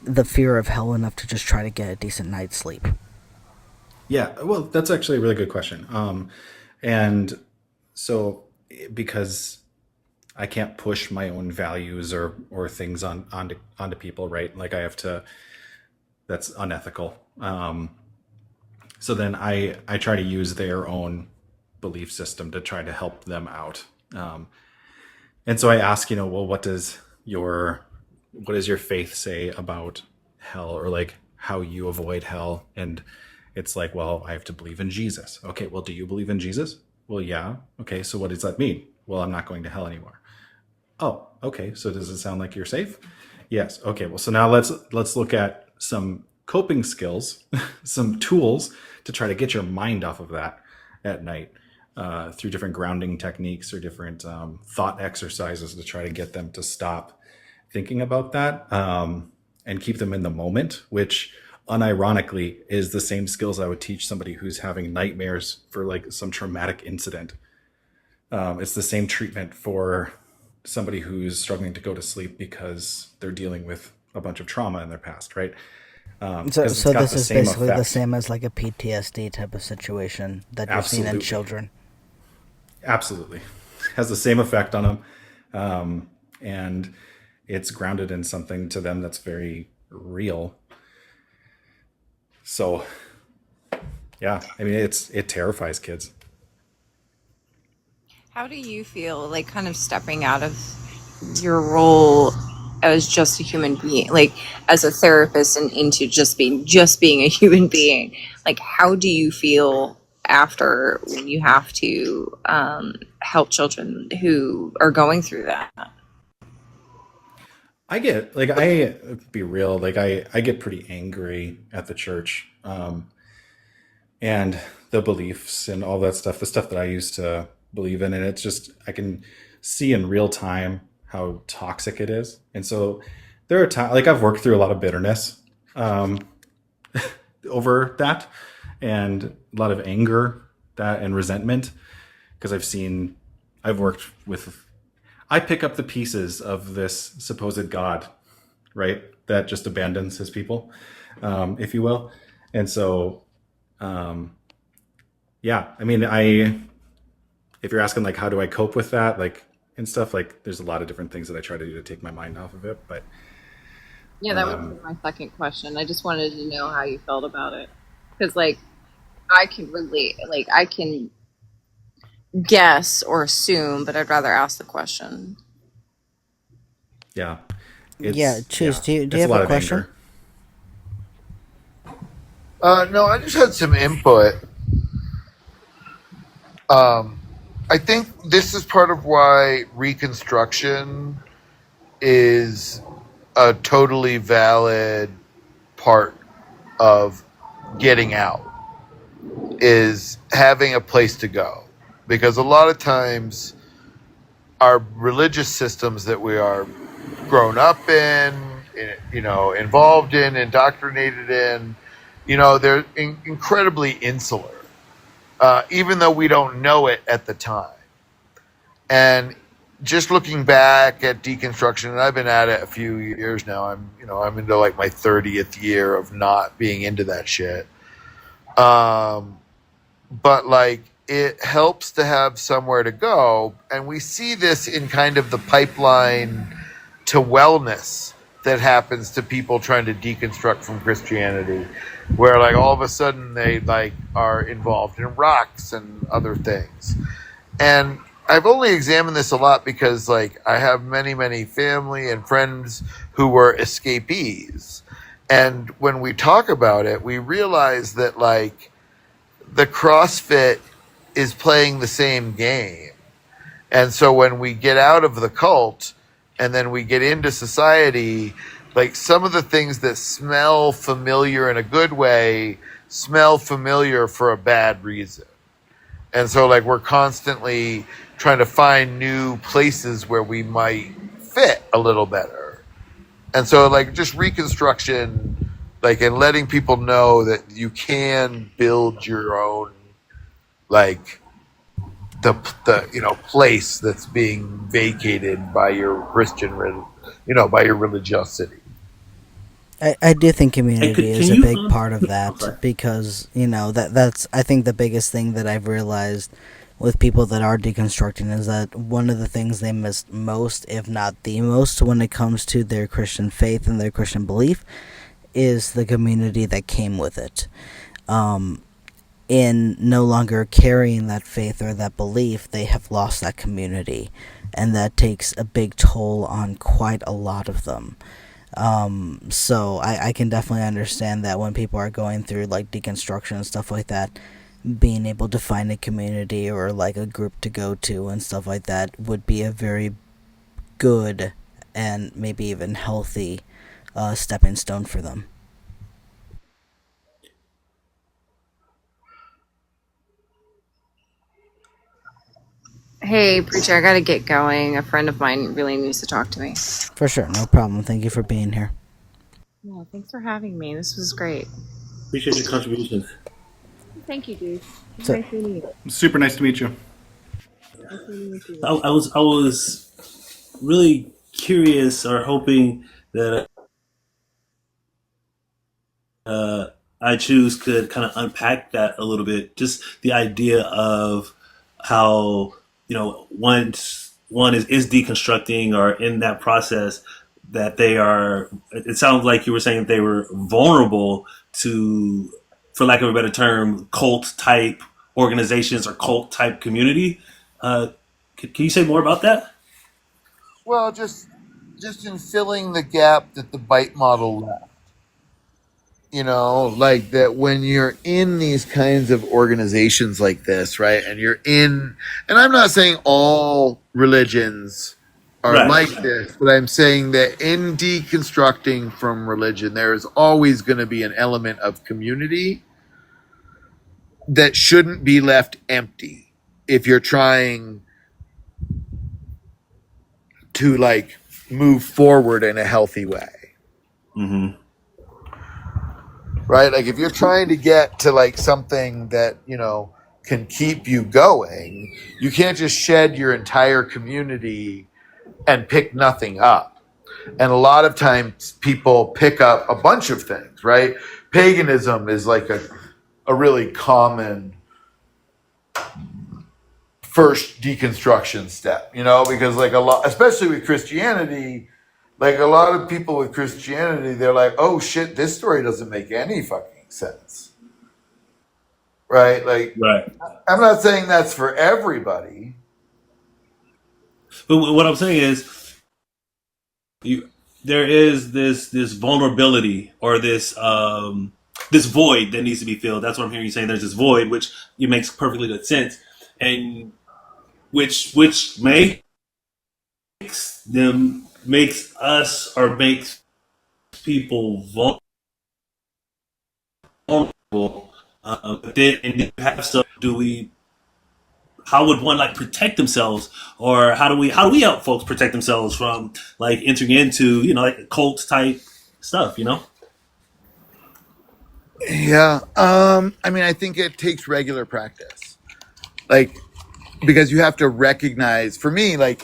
Speaker 1: the fear of hell enough to just try to get a decent night's sleep?
Speaker 3: Yeah, well, that's actually a really good question. And so, because I can't push my own values or things onto people, right? Like I have to. That's unethical. So then I try to use their own belief system to try to help them out. And so I ask, well, what does your faith say about hell, or like how you avoid hell? And it's like, well, I have to believe in Jesus. Okay, well, do you believe in Jesus? Well, yeah. Okay, so what does that mean? Well, I'm not going to hell anymore. Oh, okay. So does it sound like you're safe? Yes. Okay. Well, so now let's look at some coping skills, some tools to try to get your mind off of that at night, through different grounding techniques or different thought exercises to try to get them to stop thinking about that, and keep them in the moment, which unironically is the same skills I would teach somebody who's having nightmares for like some traumatic incident. It's the same treatment for somebody who's struggling to go to sleep because they're dealing with a bunch of trauma in their past, right?
Speaker 1: So this is basically the
Speaker 3: effect.
Speaker 1: same as like a PTSD type of situation that you're seeing in
Speaker 3: Absolutely.
Speaker 1: children.
Speaker 3: Absolutely. Has the same effect on them. And it's grounded in something to them that's very real. So, yeah, I mean, it terrifies kids.
Speaker 2: How do you feel like kind of stepping out of your role as just a human being, like as a therapist, and into just being a human being? Like, how do you feel after when you have to help children who are going through that?
Speaker 3: I be real, like I get pretty angry at the church, and the beliefs and all that stuff, the stuff that I used to believe in. And it's just, I can see in real time how toxic it is. And so there are times, like I've worked through a lot of bitterness over that, and a lot of anger that and resentment, because I've worked with, I pick up the pieces of this supposed God, right? That just abandons his people, if you will. And so, yeah, I mean, if you're asking like, how do I cope with that? Like, and stuff, like there's a lot of different things that I try to do to take my mind off of it. But
Speaker 2: Yeah, that was my second question. I just wanted to know how you felt about it. Because, like, I can relate, like, I can guess or assume, but I'd rather ask the question.
Speaker 3: yeah,
Speaker 1: Choose. Do you
Speaker 3: it's
Speaker 1: have
Speaker 3: lot
Speaker 1: a
Speaker 3: of
Speaker 1: question?
Speaker 3: anger.
Speaker 5: No, I just had some input. I think this is part of why Reconstruction is a totally valid part of getting out, is having a place to go. Because a lot of times our religious systems that we are grown up in, involved in, indoctrinated in, they're incredibly insular. Even though we don't know it at the time. And just looking back at deconstruction, and I've been at it a few years now. I'm into like my 30th year of not being into that shit. But like it helps to have somewhere to go. And we see this in kind of the pipeline to wellness that happens to people trying to deconstruct from Christianity, where like all of a sudden they like are involved in rocks and other things. And I've only examined this a lot because like I have many family and friends who were escapees. And when we talk about it, we realize that like the CrossFit is playing the same game. And so when we get out of the cult and then we get into society, like some of the things that smell familiar in a good way smell familiar for a bad reason. And so like we're constantly trying to find new places where we might fit a little better. And so like just reconstruction, like, and letting people know that you can build your own, like the place that's being vacated by your Christian, by your religiosity.
Speaker 1: I do think community
Speaker 4: Can
Speaker 1: is a
Speaker 4: you?
Speaker 1: big part of
Speaker 4: I'm
Speaker 1: that
Speaker 4: sorry.
Speaker 1: because that's I think the biggest thing that I've realized with people that are deconstructing is that one of the things they miss most, if not the most, when it comes to their Christian faith and their Christian belief, is the community that came with it. In no longer carrying that faith or that belief, they have lost that community, and that takes a big toll on quite a lot of them. So I can definitely understand that when people are going through like deconstruction and stuff like that, being able to find a community or like a group to go to and stuff like that would be a very good and maybe even healthy stepping stone for them.
Speaker 2: Hey, preacher, I gotta get going. A friend of mine really needs to talk to me.
Speaker 1: For sure, no problem. Thank you for being here.
Speaker 2: Yeah, thanks for having me. This was great.
Speaker 4: Appreciate your contributions.
Speaker 2: Thank you, dude.
Speaker 1: So,
Speaker 2: Nice meeting you.
Speaker 3: Super nice to meet you.
Speaker 2: Nice meeting you too.
Speaker 4: I was really curious or hoping that I choose could kind of unpack that a little bit. Just the idea of how once one is deconstructing or in that process that they are. It sounds like you were saying they were vulnerable to, for lack of a better term, cult type organizations or cult type community. Can you say more about that?
Speaker 5: Well, just in filling the gap that the bite model left. Like that when you're in these kinds of organizations like this, right? And I'm not saying all religions are
Speaker 4: Right.
Speaker 5: like this, but I'm saying that in deconstructing from religion, there is always going to be an element of community that shouldn't be left empty if you're trying to like move forward in a healthy way.
Speaker 4: Mm-hmm.
Speaker 5: Right? Like if you're trying to get to like something that, can keep you going, you can't just shed your entire community and pick nothing up. And a lot of times people pick up a bunch of things, right? Paganism is like a really common first deconstruction step, because like a lot, especially with Christianity, like a lot of people with Christianity, they're like, oh shit, this story doesn't make any fucking sense. Right? Like,
Speaker 4: Right.
Speaker 5: I'm not saying that's for everybody.
Speaker 4: But what I'm saying is, there is this vulnerability or this void that needs to be filled. That's what I'm hearing you saying. There's this void, which it makes perfectly good sense, and which makes us or makes people vulnerable. But then and you have stuff. How would one like protect themselves, or how do we help folks protect themselves from like entering into like cult type stuff?
Speaker 5: Yeah. I mean, I think it takes regular practice. Like, because you have to recognize, for me, like,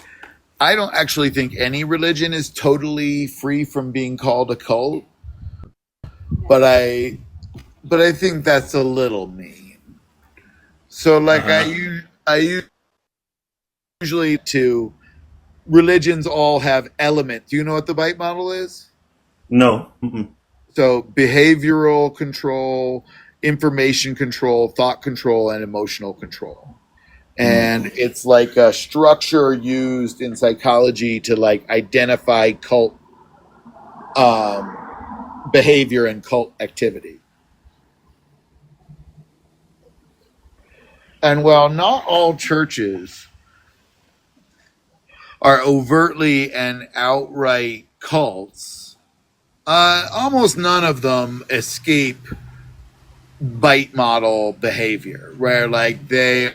Speaker 5: I don't actually think any religion is totally free from being called a cult, but I think that's a little mean. So
Speaker 4: Uh
Speaker 5: like
Speaker 4: huh.
Speaker 5: I usually to religions all have elements. Do you know what the bite model is?
Speaker 4: No. Mm-mm.
Speaker 5: So behavioral control, information control, thought control, and emotional control. And it's like a structure used in psychology to like identify cult um, behavior and cult activity. And while not all churches are overtly and outright cults, almost none of them escape bite model behavior, where like they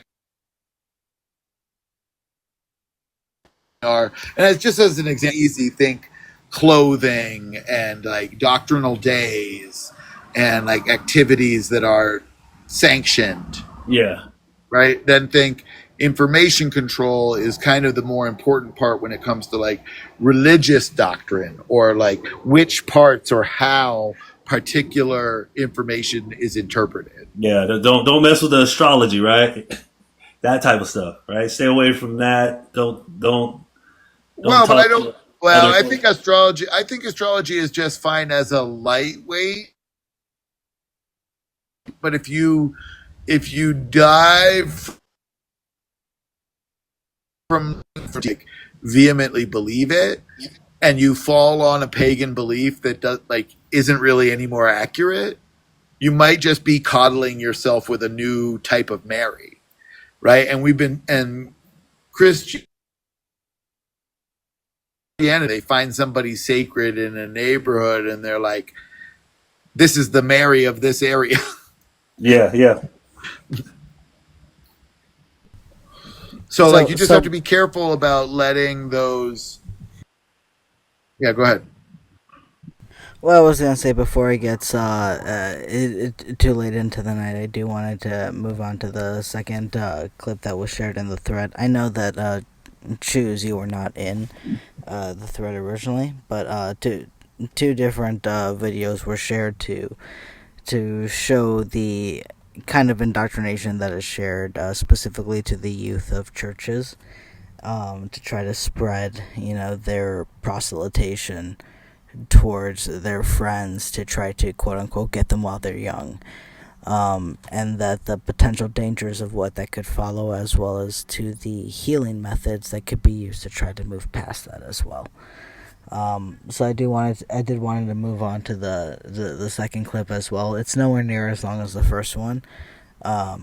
Speaker 5: are, and it's just as an example, easy think clothing and like doctrinal days and like activities that are sanctioned,
Speaker 4: Yeah.
Speaker 5: right? Then think information control is kind of the more important part when it comes to like religious doctrine or like which parts or how particular information is interpreted.
Speaker 4: Yeah. Don't mess with the astrology, right? That type of stuff, right? Stay away from that. Don't
Speaker 5: Well, but I
Speaker 4: talk
Speaker 5: don't.
Speaker 4: to
Speaker 5: Well,
Speaker 4: other.
Speaker 5: I think astrology. I think astrology is just fine as a lightweight. But if you dive from like, vehemently believe it, and you fall on a pagan belief that does like isn't really any more accurate, you might just be coddling yourself with a new type of Mary, right? And we've been and Christianity, they find somebody sacred in a neighborhood, and they're like, "This is the Mary of this area."
Speaker 4: Yeah. Yeah.
Speaker 5: So, like,
Speaker 1: So
Speaker 5: you just have to
Speaker 1: so
Speaker 5: be careful about letting those. Yeah, go ahead.
Speaker 1: what I was gonna say before it gets too late into the night, I do wanted to move on to the second clip that was shared in the thread. I know that choose you were not in the thread originally, but two different videos were shared to show the kind of indoctrination that is shared specifically to the youth of churches, to try to spread, their proselytation towards their friends to try to quote unquote get them while they're young. And that the potential dangers of what that could follow, as well as to the healing methods that could be used to try to move past that as well. So I did wanted to move on to the second clip as well. It's nowhere near as long as the first one. I'll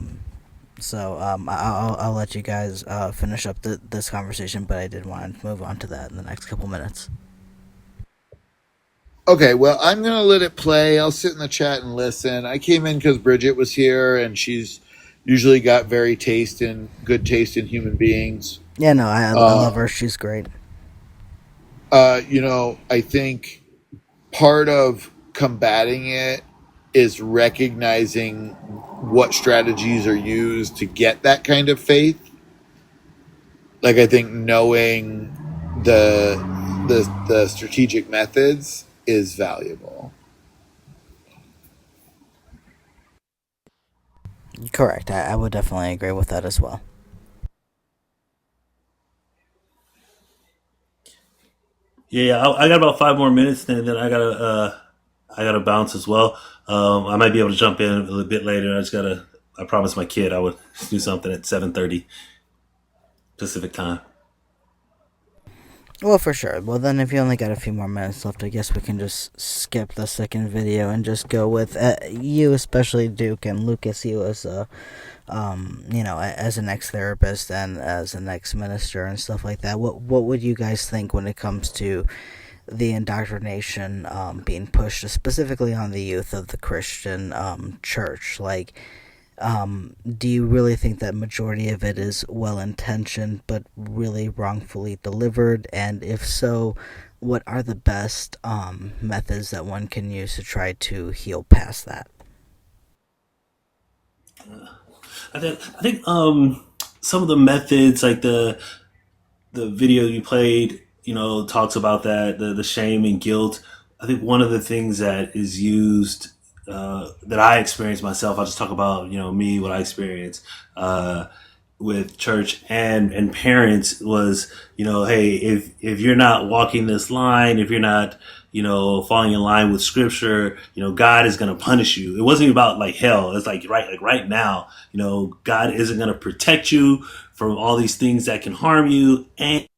Speaker 1: let you guys finish up this conversation, but I did want to move on to that in the next couple minutes.
Speaker 5: Okay, well, I'm gonna let it play. I'll sit in the chat and listen. I came in because Bridget was here, and she's usually got very good taste in human beings.
Speaker 1: Yeah, no, I
Speaker 5: Uh,
Speaker 1: love her. She's great.
Speaker 5: I think part of combating it is recognizing what strategies are used to get that kind of faith. Like, I think knowing the the strategic methods is valuable.
Speaker 1: Correct. I would definitely agree with that as well.
Speaker 4: Yeah. I got about 5 more minutes, and then I gotta bounce as well. I might be able to jump in a little bit later. I promised my kid I would do something at 7:30 Pacific time.
Speaker 1: Well, for sure. Well, then, if you only got a few more minutes left, I guess we can just skip the second video and just go with you, especially Duke and Lucas. You as as an ex-therapist and as an ex-minister and stuff like that. What would you guys think when it comes to the indoctrination being pushed specifically on the youth of the Christian church? Like, do you really think that majority of it is well intentioned but really wrongfully delivered? And if so, what are the best methods that one can use to try to heal past that?
Speaker 4: I think some of the methods, like the video you played, talks about that the shame and guilt. I think one of the things that is used that I experienced myself. I'll just talk about, me, what I experienced, with church and parents was, hey, if you're not walking this line, if you're not, falling in line with scripture, God is going to punish you. It wasn't even about like hell. It's like right now, God isn't going to protect you from all these things that can harm you. And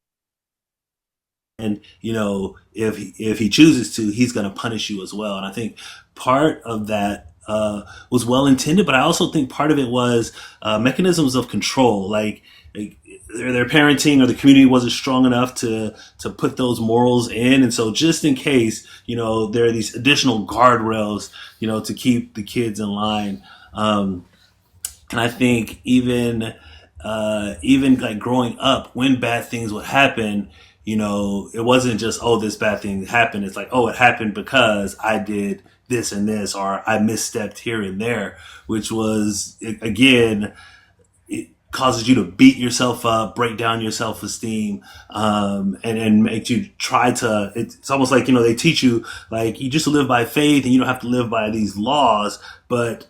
Speaker 4: if he chooses to, he's going to punish you as well. And I think part of that was well intended, but I also think part of it was mechanisms of control, like their parenting or the community wasn't strong enough to put those morals in, and so just in case, there are these additional guardrails, to keep the kids in line. And I think even like growing up, when bad things would happen, it wasn't just, oh, this bad thing happened. It's like, oh, it happened because I did this and this, or I misstepped here and there, which was, again, it causes you to beat yourself up, break down your self-esteem, and make you try to, it's almost like, they teach you, like, you just live by faith and you don't have to live by these laws, but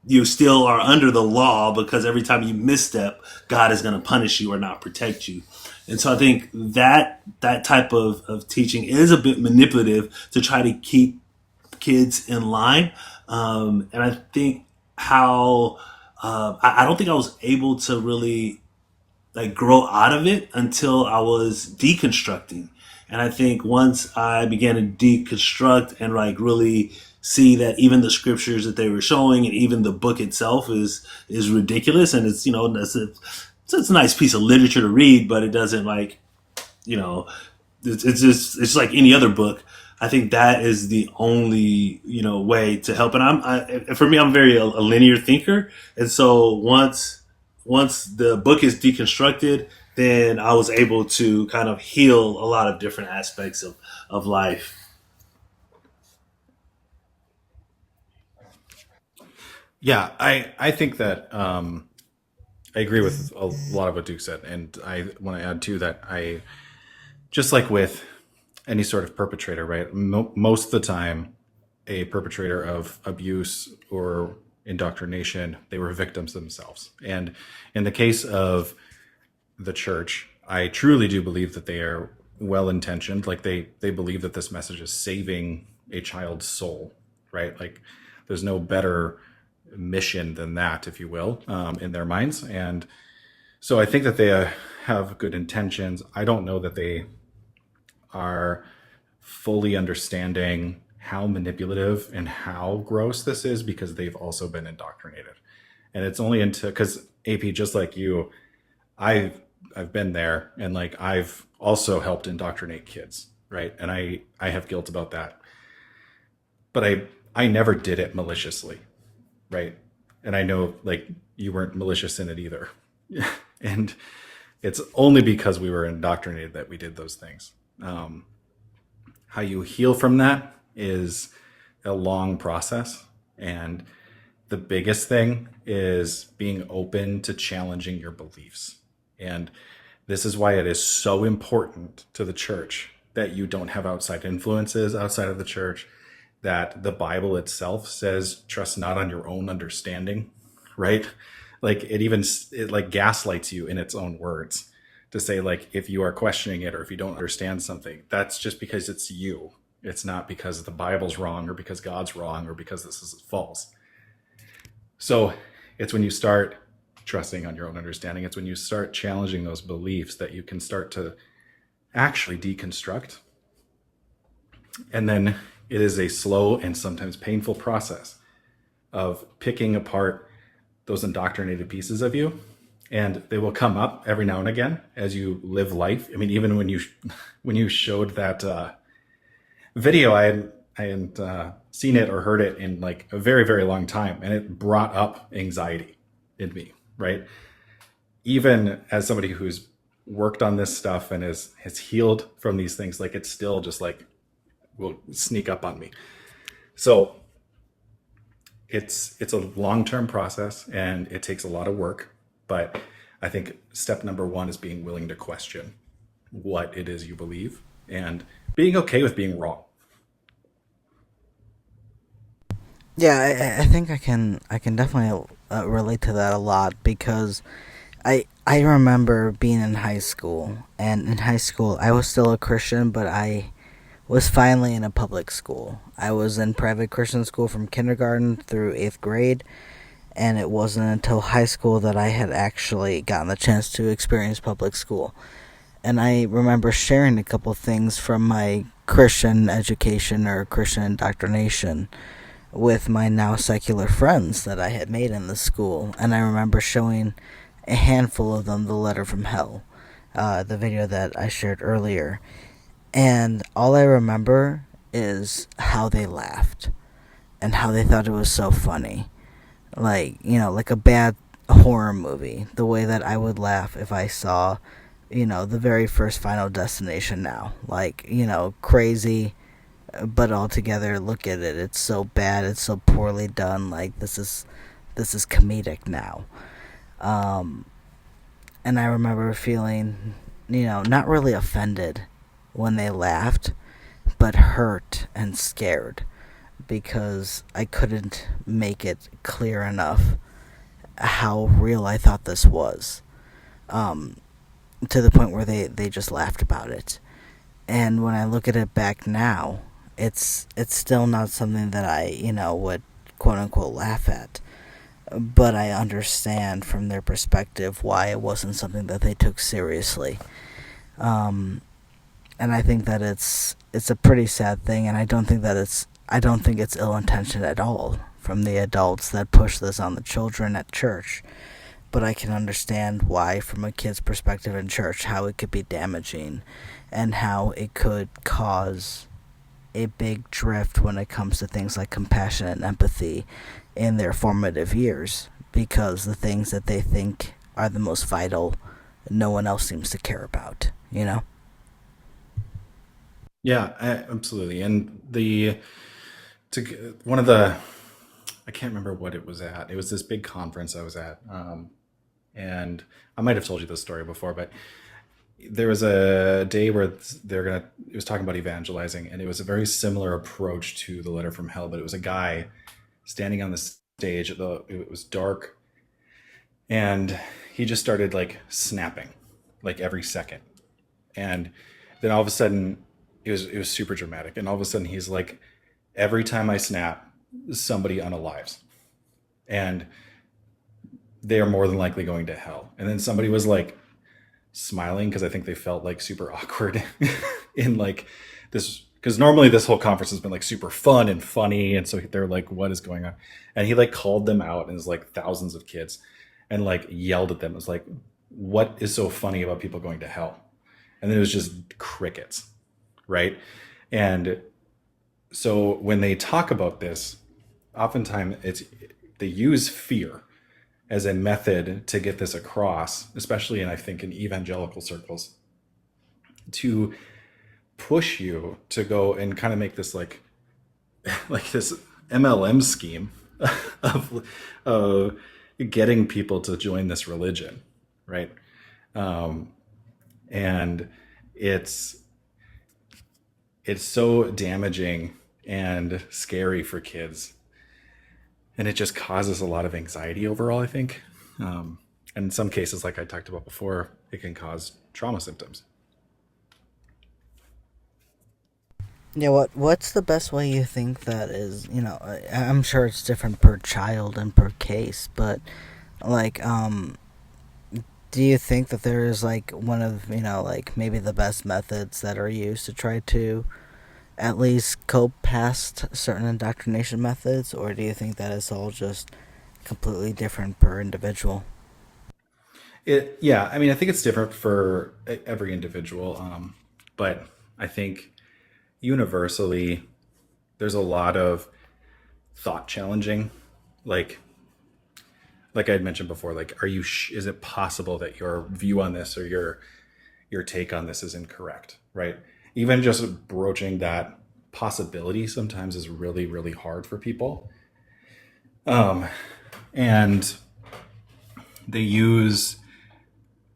Speaker 4: you still are under the law because every time you misstep, God is going to punish you or not protect you. And so I think that type of teaching is a bit manipulative to try to keep kids in line. And I think I don't think I was able to really like grow out of it until I was deconstructing. And I think once I began to deconstruct and like really see that even the scriptures that they were showing and even the book itself is ridiculous, and it's it's a nice piece of literature to read, but it doesn't like it's like any other book. I think that is the only way to help. And for me, I'm very a linear thinker, and so once the book is deconstructed, then I was able to kind of heal a lot of different aspects of life.
Speaker 3: Yeah, I think that I agree with a lot of what Duke said, and I want to add too that I just like with any sort of perpetrator, right? Most of the time, a perpetrator of abuse or indoctrination, they were victims themselves. And in the case of the church, I truly do believe that they are well intentioned. Like they believe that this message is saving a child's soul, right? Like there's no better mission than that, if you will, in their minds. And so I think that they have good intentions. I don't know that they are fully understanding how manipulative and how gross this is because they've also been indoctrinated. And it's only into, because AP, just like you, I've been there, and like I've also helped indoctrinate kids, right? And I have guilt about that. But I never did it maliciously, right? And I know like you weren't malicious in it either. And it's only because we were indoctrinated that we did those things. How you heal from that is a long process. And the biggest thing is being open to challenging your beliefs. And this is why it is so important to the church that you don't have outside influences outside of the church, that the Bible itself says, trust not on your own understanding, right? Like it like gaslights you in its own words to say, like, if you are questioning it or if you don't understand something, that's just because it's you. It's not because the Bible's wrong or because God's wrong or because this is false. So it's when you start trusting on your own understanding, it's when you start challenging those beliefs that you can start to actually deconstruct. And then it is a slow and sometimes painful process of picking apart those indoctrinated pieces of you. And they will come up every now and again as you live life. I mean, even when you showed that video, I hadn't seen it or heard it in like a very, very long time. And it brought up anxiety in me, right? Even as somebody who's worked on this stuff and has healed from these things, like it's still just like will sneak up on me. So it's a long-term process and it takes a lot of work. But I think step number one is being willing to question what it is you believe and being okay with being wrong.
Speaker 1: Yeah, I think I can definitely relate to that a lot because I remember being in high school, and in high school I was still a Christian, but I was finally in a public school. I was in private Christian school from kindergarten through 8th grade, and it wasn't until high school that I had actually gotten the chance to experience public school. And I remember sharing a couple things from my Christian education or Christian indoctrination with my now secular friends that I had made in the school. And I remember showing a handful of them the letter from hell, the video that I shared earlier. And all I remember is how they laughed and how they thought it was so funny. Like, like a bad horror movie. The way that I would laugh if I saw, the very first Final Destination now. Like, crazy, but altogether, look at it. It's so bad. It's so poorly done. Like, this is comedic now. Um, and I remember feeling, not really offended when they laughed, but hurt and scared because I couldn't make it clear enough how real I thought this was. Um, to the point where they just laughed about it. And when I look at it back now, it's still not something that I, would quote unquote laugh at. But I understand from their perspective why it wasn't something that they took seriously. Um, and I think that it's a pretty sad thing, and I don't think it's ill intentioned at all from the adults that push this on the children at church. But I can understand why, from a kid's perspective in church, how it could be damaging and how it could cause a big drift when it comes to things like compassion and empathy in their formative years, because the things that they think are the most vital, no one else seems to care about,
Speaker 3: Yeah, absolutely. And one of the, I can't remember what it was at. It was this big conference I was at. And I might have told you this story before, but there was a day where it was talking about evangelizing, and it was a very similar approach to the letter from hell, but it was a guy standing on the stage. It was dark, and he just started like snapping, like every second. And then all of a sudden, it was super dramatic. And all of a sudden, he's like, every time I snap, somebody unalives, and they are more than likely going to hell. And then somebody was like smiling because I think they felt like super awkward in like this, because normally this whole conference has been like super fun and funny, and so they're like, what is going on? And he like called them out, and it was like thousands of kids, and like yelled at them. It was like, what is so funny about people going to hell? And then it was just crickets, right? And so when they talk about this, oftentimes they use fear as a method to get this across, especially in, I think, in evangelical circles, to push you to go and kind of make this like like this MLM scheme of getting people to join this religion, right? And it's so damaging and scary for kids, and it just causes a lot of anxiety overall, I think. And in some cases, like I talked about before, it can cause trauma symptoms.
Speaker 1: Yeah, what's the best way you think that is, I'm sure it's different per child and per case, but like do you think that there is like one of, like maybe the best methods that are used to try to at least cope past certain indoctrination methods, or do you think that it's all just completely different per individual?
Speaker 3: Yeah, I mean, I think it's different for every individual, but I think universally there's a lot of thought challenging, like I had mentioned before, like, is it possible that your view on this or your take on this is incorrect, right? Even just broaching that possibility sometimes is really, really hard for people. And they use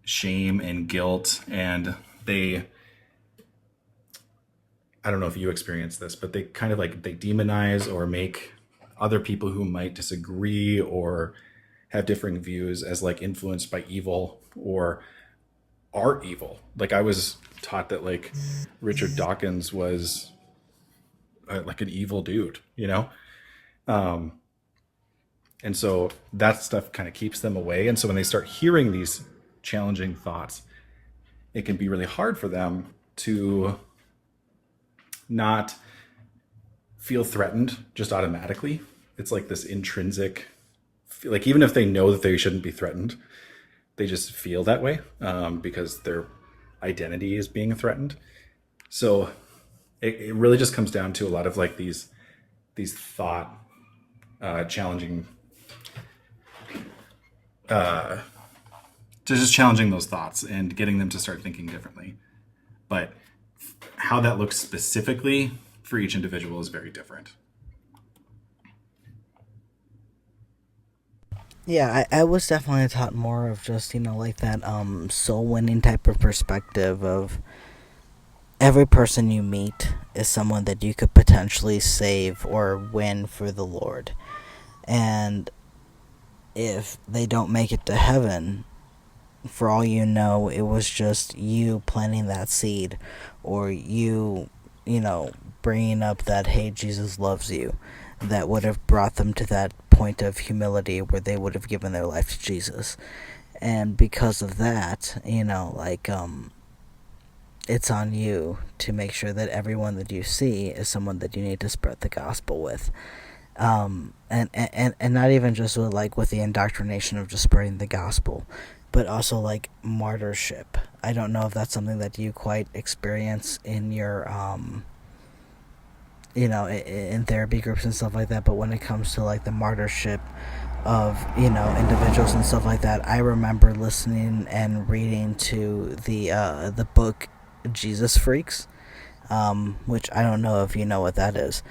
Speaker 3: shame and guilt, and I don't know if you experience this, but they kind of like, they demonize or make other people who might disagree or have differing views as like influenced by evil or are evil. Like I was taught that like Richard Dawkins was like an evil dude, you know? And so that stuff kind of keeps them away. And so when they start hearing these challenging thoughts, it can be really hard for them to not feel threatened just automatically. It's like this intrinsic, like even if they know that they shouldn't be threatened, they just feel that way because their identity is being threatened. So it really just comes down to a lot of like these thought challenging just challenging those thoughts and getting them to start thinking differently. But how that looks specifically for each individual is very different.
Speaker 1: Yeah, I was definitely taught more of just, like that soul winning type of perspective of every person you meet is someone that you could potentially save or win for the Lord. And if they don't make it to heaven, for all you know, it was just you planting that seed, or you bringing up that, hey, Jesus loves you, that would have brought them to that point of humility where they would have given their life to Jesus. And because of that, it's on you to make sure that everyone that you see is someone that you need to spread the gospel with. And not even just with the indoctrination of just spreading the gospel, but also like martyrship. I don't know if that's something that you quite experience in your, in therapy groups and stuff like that, but when it comes to like the martyrship of, individuals and stuff like that, I remember listening and reading to the book Jesus Freaks, which I don't know if you know what that is,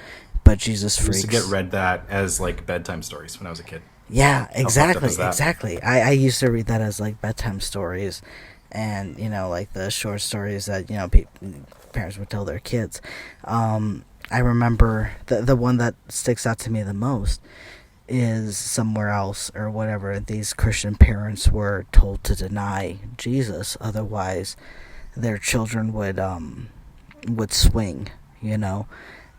Speaker 1: but Jesus Freaks.
Speaker 3: I used to get read that as like bedtime stories when I was a kid.
Speaker 1: Yeah, exactly. I used to read that as like bedtime stories, and like the short stories that parents would tell their kids. I remember the one that sticks out to me the most is Somewhere Else or whatever. These Christian parents were told to deny Jesus, otherwise their children would swing,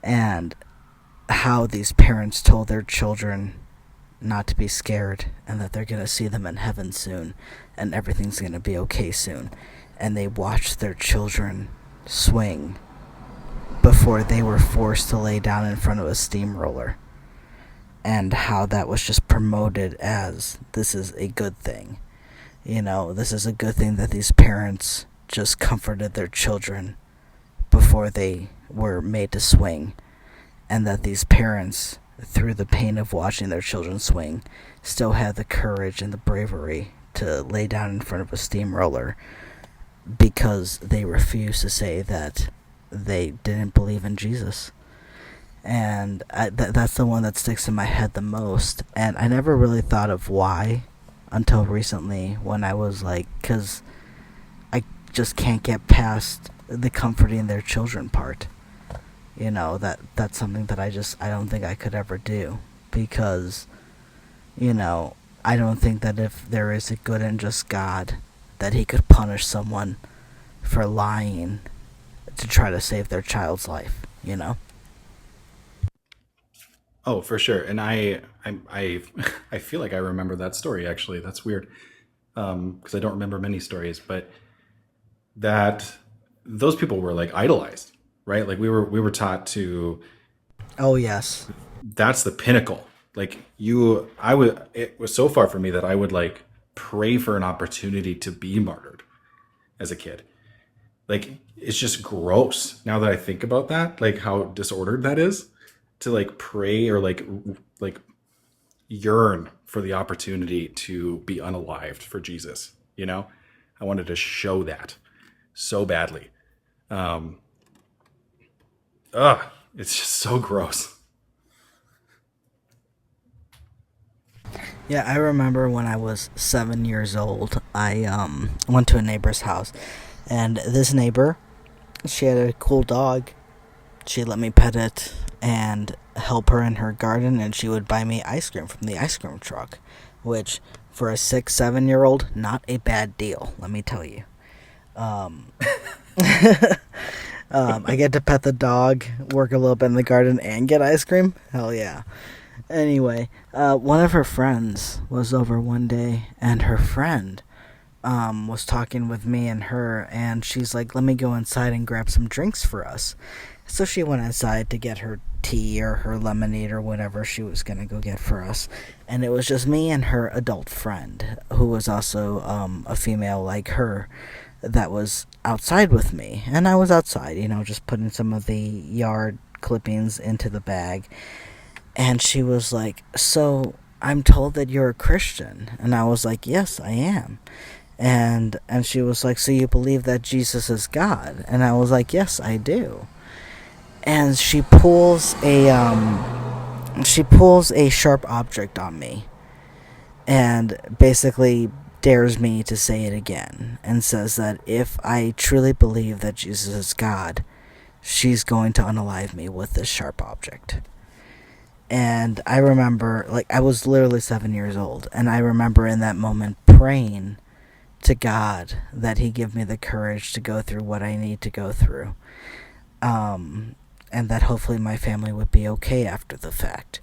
Speaker 1: and how these parents told their children not to be scared and that they're going to see them in heaven soon and everything's going to be okay soon. And they watched their children swing before they were forced to lay down in front of a steamroller, and how that was just promoted as this is a good thing. This is a good thing that these parents just comforted their children before they were made to swing, and that these parents, through the pain of watching their children swing, still had the courage and the bravery to lay down in front of a steamroller because they refused to say that they didn't believe in Jesus. And that's the one that sticks in my head the most. And I never really thought of why until recently, when I was like, because I just can't get past the comforting their children part. That's something that I don't think I could ever do, because I don't think that if there is a good and just God, that he could punish someone for lying to try to save their child's life.
Speaker 3: Oh, for sure. And I feel like I remember that story, actually. That's weird, because I don't remember many stories, but that those people were like idolized, right? Like we were taught to.
Speaker 1: Oh yes.
Speaker 3: That's the pinnacle. Like it was so far from me that I would like pray for an opportunity to be martyred as a kid. Like it's just gross now that I think about that, like how disordered that is, to like pray or like yearn for the opportunity to be unalived for Jesus. I wanted to show that so badly. It's just so gross.
Speaker 1: Yeah, I remember when I was 7 years old, I went to a neighbor's house, and this neighbor, she had a cool dog. She let me pet it, and help her in her garden, and she would buy me ice cream from the ice cream truck, which for a 6, 7-year-old, not a bad deal, let me tell you. I get to pet the dog, work a little bit in the garden, and get ice cream. Hell yeah. Anyway, one of her friends was over one day, and her friend was talking with me and her, and she's like, let me go inside and grab some drinks for us. So she went inside to get her tea or her lemonade or whatever she was going to go get for us. And it was just me and her adult friend, who was also a female like her, that was outside with me. And I was outside, just putting some of the yard clippings into the bag. And she was like, so I'm told that you're a Christian. And I was like, yes, I am. And she was like, so you believe that Jesus is God? And I was like, yes, I do. And she pulls a sharp object on me, and basically dares me to say it again, and says that if I truly believe that Jesus is God, she's going to unalive me with this sharp object. And I remember, I was literally 7 years old, and I remember in that moment praying to God that he give me the courage to go through what I need to go through. And that hopefully my family would be okay after the fact.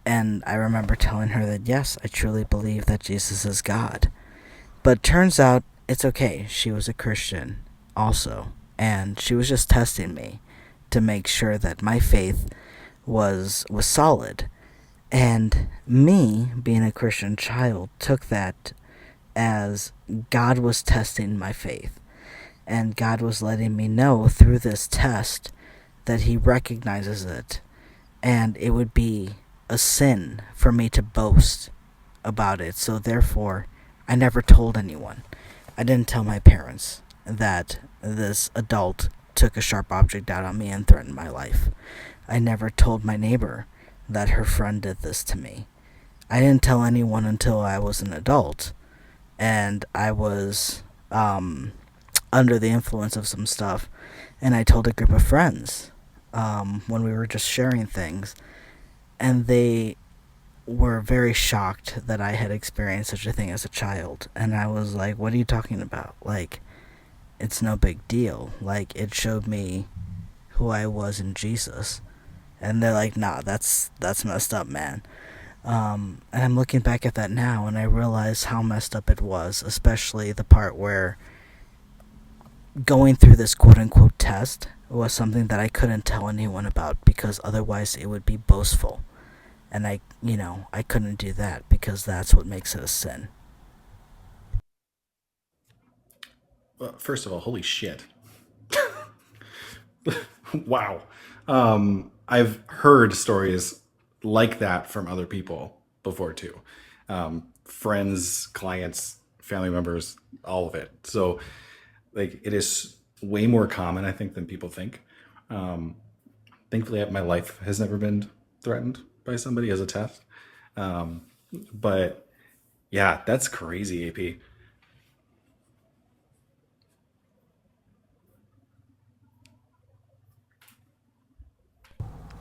Speaker 1: And I remember telling her that, yes, I truly believe that Jesus is God. But turns out it's okay. She was a Christian also. And she was just testing me to make sure that my faith was solid. And me, being a Christian child, took that as God was testing my faith. And God was letting me know through this test that he recognizes it, and it would be a sin for me to boast about it. So therefore, I never told anyone. I didn't tell my parents that this adult took a sharp object out on me and threatened my life. I never told my neighbor that her friend did this to me. I didn't tell anyone until I was an adult, and I was under the influence of some stuff, and I told a group of friends when we were just sharing things, and they were very shocked that I had experienced such a thing as a child. And I was like, what are you talking about? It's no big deal. It showed me who I was in Jesus. And they're like, nah, that's messed up, man. And I'm looking back at that now, and I realize how messed up it was, especially the part where going through this quote-unquote test was something that I couldn't tell anyone about, because otherwise it would be boastful. And I couldn't do that, because that's what makes it a sin.
Speaker 3: Well, first of all, holy shit. Wow. I've heard stories like that from other people before too. Friends, clients, family members, all of it. So it is way more common, I think, than people think. Thankfully, my life has never been threatened by somebody as a test. But yeah, that's crazy, AP.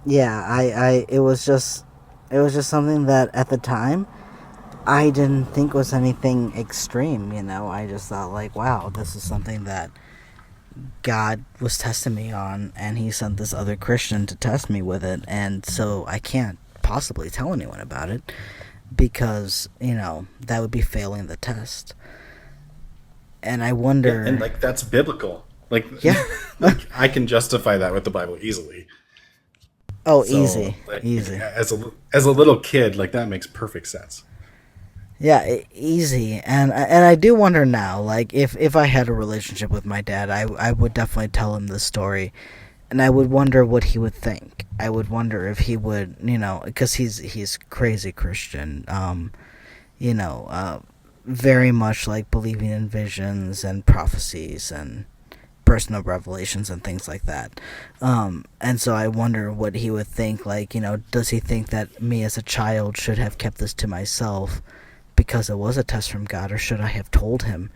Speaker 1: Yeah, it was just something that at the time I didn't think was anything extreme, I just thought wow, this is something that God was testing me on, and he sent this other Christian to test me with it, and so I can't possibly tell anyone about it, because, that would be failing the test. And I wonder...
Speaker 3: Yeah, and that's biblical.
Speaker 1: Yeah.
Speaker 3: I can justify that with the Bible easily.
Speaker 1: Oh, so, easy.
Speaker 3: As a little kid, that makes perfect sense.
Speaker 1: Yeah, easy. And I do wonder now, if I had a relationship with my dad, I would definitely tell him this story, and I would wonder what he would think. I would wonder if he would, because he's crazy Christian, very much believing in visions and prophecies and personal revelations and things like that. And so I wonder what he would think, does he think that me as a child should have kept this to myself because it was a test from God, or should I have told him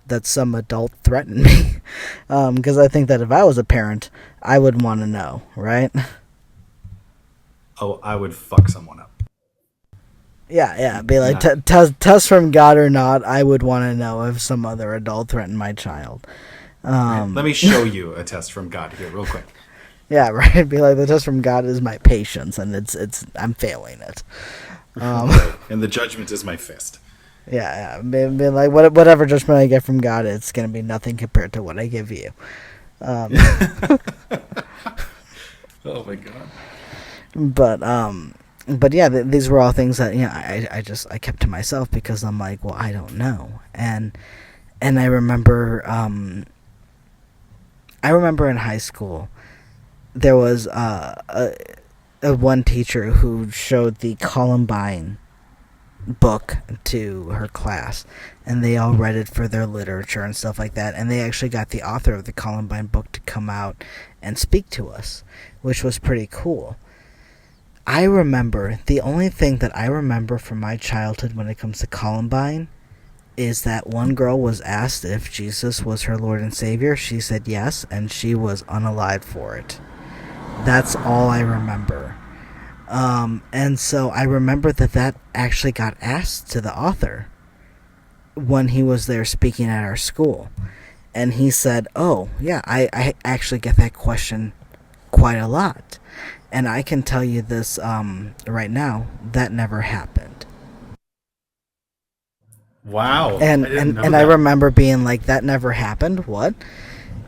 Speaker 1: that some adult threatened me? Because I think that if I was a parent, I would want to know, right?
Speaker 3: Oh, I would fuck someone up.
Speaker 1: Yeah. Be like,
Speaker 3: Not.
Speaker 1: test from God or not, I would want to know if some other adult threatened my child.
Speaker 3: Let me show you a test from God here, real quick.
Speaker 1: Yeah, right. Be like, the test from God is my patience, and it's I'm failing it.
Speaker 3: Right. And the judgment is my fist.
Speaker 1: Yeah. Be like, whatever judgment I get from God, it's gonna be nothing compared to what I give you.
Speaker 3: Oh my god.
Speaker 1: But yeah, these were all things that I kept to myself because I'm like, well, I don't know, and I remember in high school there was a one teacher who showed the Columbine book to her class, and they all read it for their literature and stuff like that, and they actually got the author of the Columbine book to come out and speak to us, which was pretty cool. I remember, the only thing that I remember from my childhood when it comes to Columbine is that one girl was asked if Jesus was her Lord and Savior. She said yes, and she was unalived for it. That's all I remember. And so I remember that actually got asked to the author when he was there speaking at our school. And he said, oh, yeah, I actually get that question quite a lot. And I can tell you this right now, that never happened.
Speaker 3: Wow.
Speaker 1: And
Speaker 3: I didn't know
Speaker 1: I
Speaker 3: that.
Speaker 1: remember being like, that never happened? What?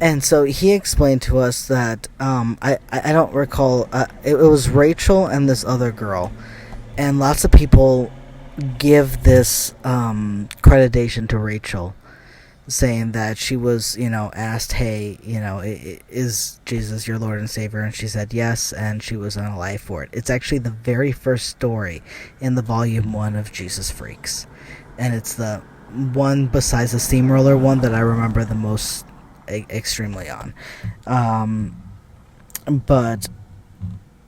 Speaker 1: And so he explained to us that I don't recall, it was Rachel and this other girl, and lots of people give this creditation to Rachel, saying that she was asked, hey, is Jesus your Lord and Savior, and she said yes, and she was unalive for it. It's actually the very first story in the volume 1 of Jesus Freaks, and it's the one besides the steamroller one that I remember the most extremely on. But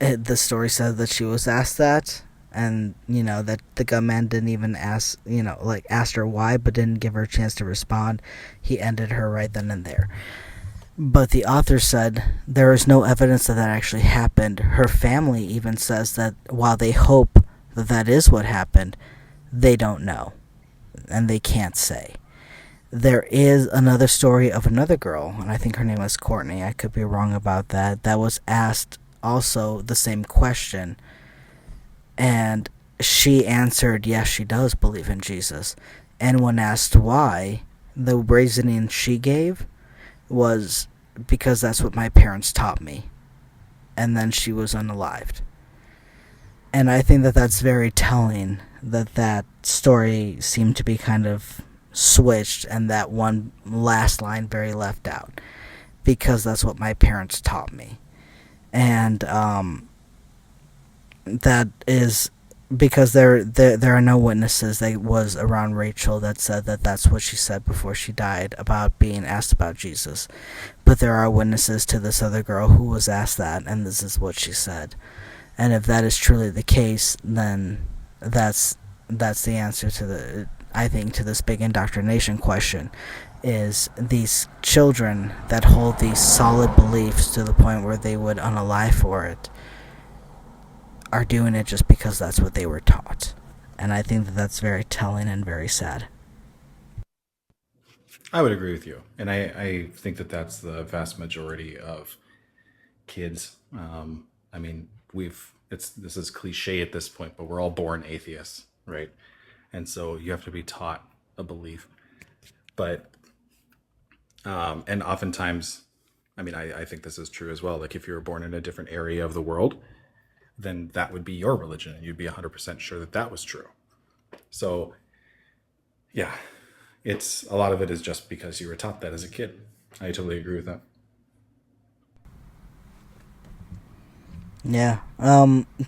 Speaker 1: the story said that she was asked that, and that the gunman didn't even asked her why, but didn't give her a chance to respond. He ended her right then and there. But the author said there is no evidence that actually happened. Her family even says that while they hope that is what happened, they don't know, and they can't say. There is another story of another girl, and I think her name was Courtney, I could be wrong about that was asked also the same question, and she answered yes, she does believe in Jesus. And when asked why, the reasoning she gave was because that's what my parents taught me. And then she was unalived. And I think that that's very telling, that story seemed to be kind of switched, and that one last line very left out, because that's what my parents taught me. And that is because there are no witnesses that was around Rachel that said that that's what she said before she died about being asked about Jesus. But there are witnesses to this other girl who was asked that, and this is what she said. And if that is truly the case, then that's the answer to this big indoctrination question, is these children that hold these solid beliefs to the point where they would unalive for it are doing it just because that's what they were taught. And I think that that's very telling and very sad.
Speaker 3: I would agree with you, and I think that that's the vast majority of kids. I mean, this is cliche at this point, but we're all born atheists, right? And so you have to be taught a belief. But and oftentimes, I mean, I think this is true as well. Like if you were born in a different area of the world, then that would be your religion, and you'd be 100% sure that was true. So yeah, it's a lot of it is just because you were taught that as a kid. I totally agree with that.
Speaker 1: Yeah.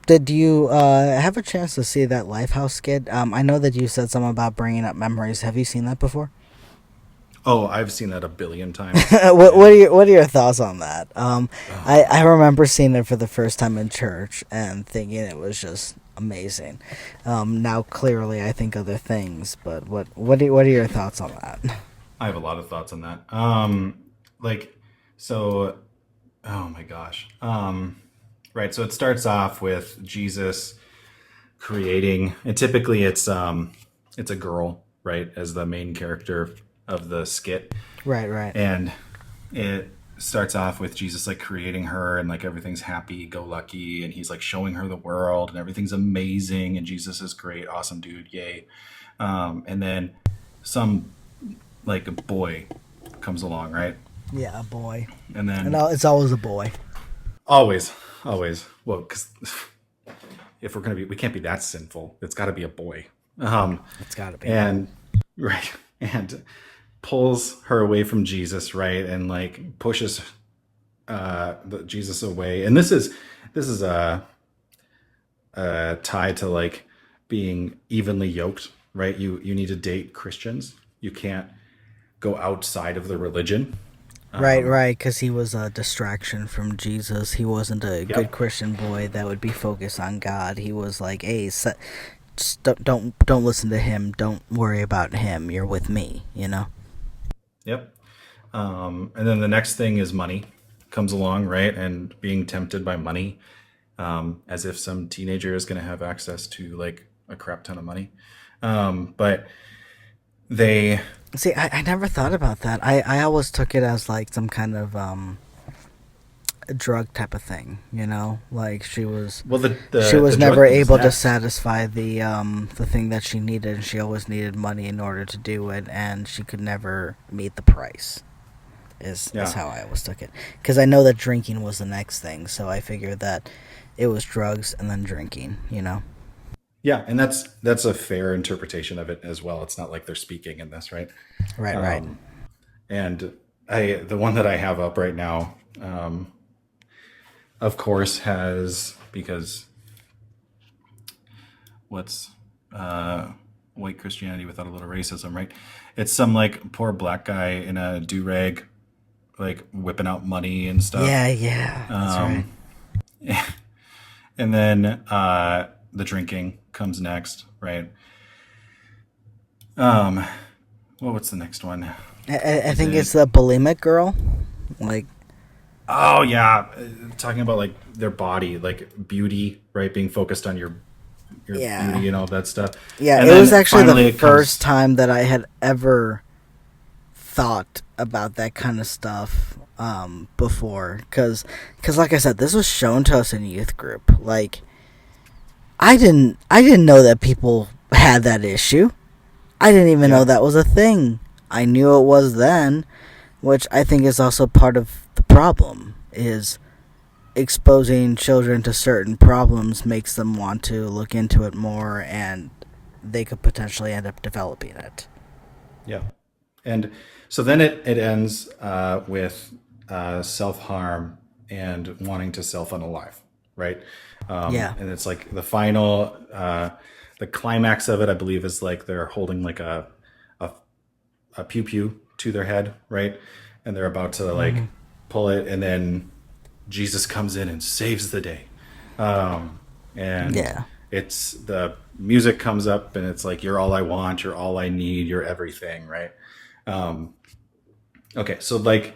Speaker 1: Did you have a chance to see that Lifehouse skit? I know that you said something about bringing up memories. Have you seen that before?
Speaker 3: Oh, I've seen that a billion times.
Speaker 1: What are your thoughts on that? I remember seeing it for the first time in church and thinking it was just amazing. Now clearly I think other things, but what are your thoughts on that?
Speaker 3: I have a lot of thoughts on that. Oh my gosh. right? So it starts off with Jesus creating, and typically it's a girl, right, as the main character of the skit,
Speaker 1: Right, right.
Speaker 3: and it starts off with Jesus like creating her, and like everything's happy go lucky, and he's like showing her the world, and everything's amazing, and Jesus is great, awesome dude, yay. And then some like a boy comes along, right?
Speaker 1: Yeah, a boy.
Speaker 3: And
Speaker 1: And
Speaker 3: then
Speaker 1: it's always a boy.
Speaker 3: always, well, because if we're gonna be, we can't be that sinful. It's got to be a boy.
Speaker 1: It's got to be.
Speaker 3: And right, and pulls her away from Jesus, right, and like pushes Jesus away. And this is a tie to like being evenly yoked, right? You need to date Christians. You can't go outside of the religion.
Speaker 1: Right, right, because he was a distraction from Jesus. He wasn't a good
Speaker 3: Yep.
Speaker 1: Christian boy that would be focused on God. He was like, "Hey, just don't listen to him. Don't worry about him. You're with me." You know.
Speaker 3: Yep. And then the next thing is money comes along, right? And being tempted by money, as if some teenager is going to have access to like a crap ton of money. But they,
Speaker 1: See, I never thought about that. I always took it as like some kind of a drug type of thing. You know, like she was
Speaker 3: well,
Speaker 1: she was
Speaker 3: the
Speaker 1: never
Speaker 3: drug thing's
Speaker 1: able to
Speaker 3: next.
Speaker 1: satisfy the thing that she needed, and she always needed money in order to do it, and she could never meet the price. Is
Speaker 3: Yeah.
Speaker 1: how I always took it, because I know that drinking was the next thing, so I figured that it was drugs and then drinking. You know.
Speaker 3: Yeah, and that's a fair interpretation of it as well. It's not like they're speaking in this, right?
Speaker 1: Right, right.
Speaker 3: And the one that I have up right now, of course, has, because what's white Christianity without a little racism, right? It's some like poor black guy in a do rag, like whipping out money and stuff.
Speaker 1: Yeah, yeah, that's right.
Speaker 3: And then the drinking comes next, right? What's the next one?
Speaker 1: I think it's the bulimic girl, like.
Speaker 3: Oh yeah, talking about like their body, like beauty, right? Being focused on your
Speaker 1: Yeah.
Speaker 3: beauty and all that stuff.
Speaker 1: Yeah,
Speaker 3: And
Speaker 1: it
Speaker 3: then
Speaker 1: was actually
Speaker 3: finally
Speaker 1: the
Speaker 3: it comes-
Speaker 1: first time that I had ever thought about that kind of stuff before. Because, like I said, this was shown to us in youth group. Like, I didn't know that people had that issue. I didn't even know that was a thing. I knew it was then, which I think is also part of the problem, is exposing children to certain problems makes them want to look into it more, and they could potentially end up developing it.
Speaker 3: Yeah. And so then it ends with self-harm and wanting to self-unalive, right?
Speaker 1: Yeah.
Speaker 3: And it's like the final, the climax of it, I believe, is like they're holding like a pew-pew to their head, right? And they're about to like pull it, and then Jesus comes in and saves the day. And
Speaker 1: Yeah.
Speaker 3: it's, the music comes up, and it's like, you're all I want, you're all I need, you're everything, right? Okay, so like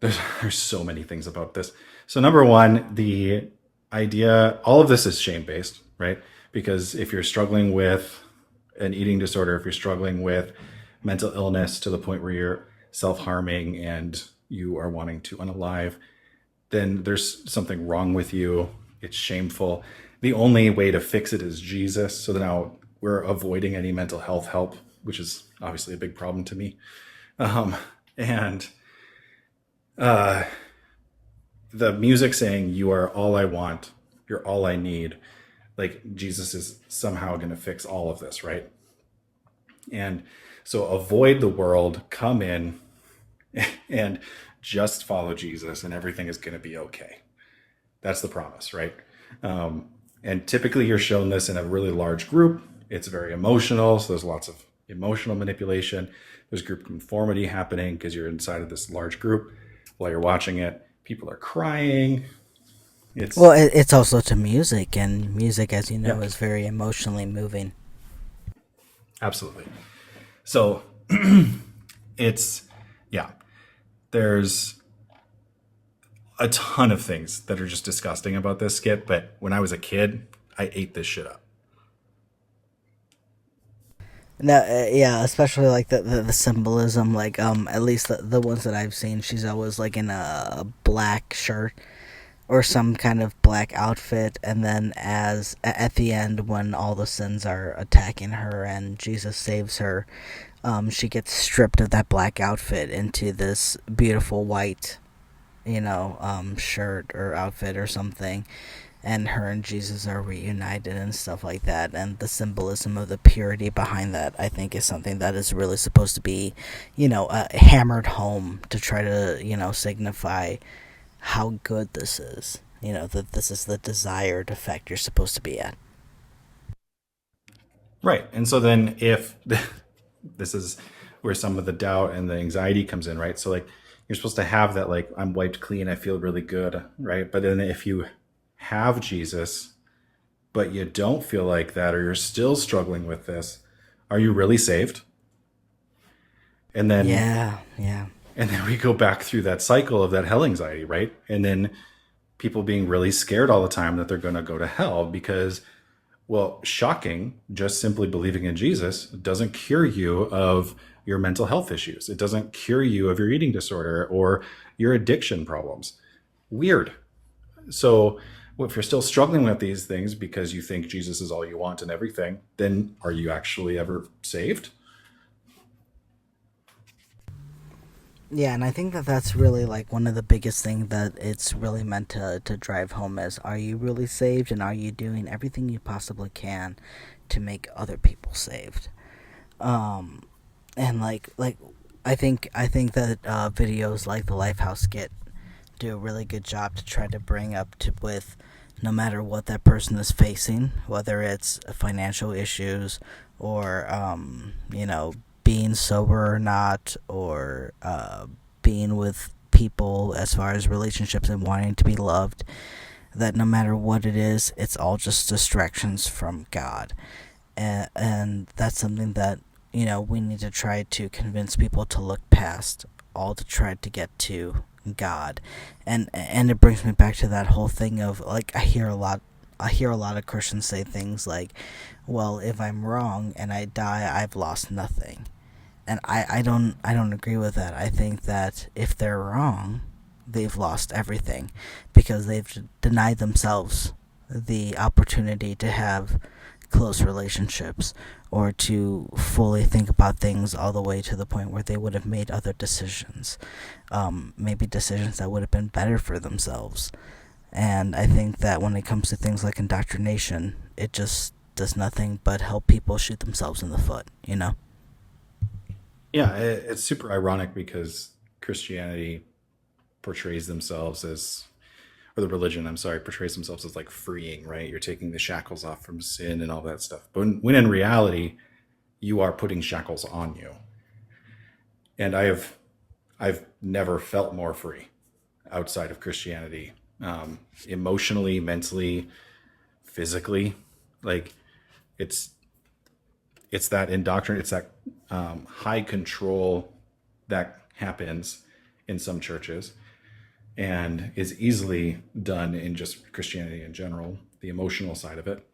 Speaker 3: there's so many things about this. So number one, the idea, all of this is shame-based, right? Because if you're struggling with an eating disorder, if you're struggling with mental illness to the point where you're self-harming and you are wanting to unalive, then there's something wrong with you. It's shameful. The only way to fix it is Jesus. So now we're avoiding any mental health help, which is obviously a big problem to me. And the music saying, you are all I want, you're all I need, like Jesus is somehow going to fix all of this, right? And so avoid the world, come in, and just follow Jesus, and everything is going to be okay. That's the promise, right? And typically you're shown this in a really large group. It's very emotional, so there's lots of emotional manipulation. There's group conformity happening because you're inside of this large group. While you're watching it, people are crying.
Speaker 1: It's also to music, and music, as you know,
Speaker 3: Yeah.
Speaker 1: is very emotionally moving.
Speaker 3: Absolutely. So it's, yeah, there's a ton of things that are just disgusting about this skit, but when I was a kid, I ate this shit up.
Speaker 1: No, yeah, especially like the symbolism, like at least the ones that I've seen, she's always like in a black shirt or some kind of black outfit, and then at the end when all the sins are attacking her and Jesus saves her, she gets stripped of that black outfit into this beautiful white, shirt or outfit or something, and her and Jesus are reunited and stuff like that. And the symbolism of the purity behind that, I think, is something that is really supposed to be, hammered home to try to, signify how good this is. That this is the desired effect you're supposed to be at.
Speaker 3: Right. And so then if this is where some of the doubt and the anxiety comes in, right? So like you're supposed to have that, like, I'm wiped clean, I feel really good, right? But then if you have Jesus, but you don't feel like that, or you're still struggling with this, are you really saved? And then
Speaker 1: Yeah.
Speaker 3: and then we go back through that cycle of that hell anxiety, right? And then people being really scared all the time that they're going to go to hell because, well, shocking, just simply believing in Jesus doesn't cure you of your mental health issues. It doesn't cure you of your eating disorder or your addiction problems. Weird. So if you're still struggling with these things because you think Jesus is all you want and everything, then are you actually ever saved?
Speaker 1: Yeah, and I think that that's really like one of the biggest things that it's really meant to drive home is, are you really saved, and are you doing everything you possibly can to make other people saved? And like I think that videos like the Lifehouse skit do a really good job to try to bring up to with no matter what that person is facing, whether it's financial issues or being sober or not, or being with people as far as relationships and wanting to be loved, that no matter what it is, it's all just distractions from God. And that's something that we need to try to convince people to look past, all to try to get to God. And it brings me back to that whole thing of, like, I hear a lot of Christians say things like, well, if I'm wrong and I die, I've lost nothing. And I don't agree with that. I think that if they're wrong, they've lost everything, because they've denied themselves the opportunity to have close relationships, or to fully think about things all the way to the point where they would have made other decisions, maybe decisions that would have been better for themselves. And I think that when it comes to things like indoctrination, it just does nothing but help people shoot themselves in the foot,
Speaker 3: Yeah, it's super ironic because Christianity portrays themselves as, or the religion, I'm sorry, portrays themselves as like freeing, right? You're taking the shackles off from sin and all that stuff. But when in reality, you are putting shackles on you. And I've never felt more free outside of Christianity, emotionally, mentally, physically. Like it's that indoctrination, it's that high control that happens in some churches and is easily done in just Christianity in general, the emotional side of it,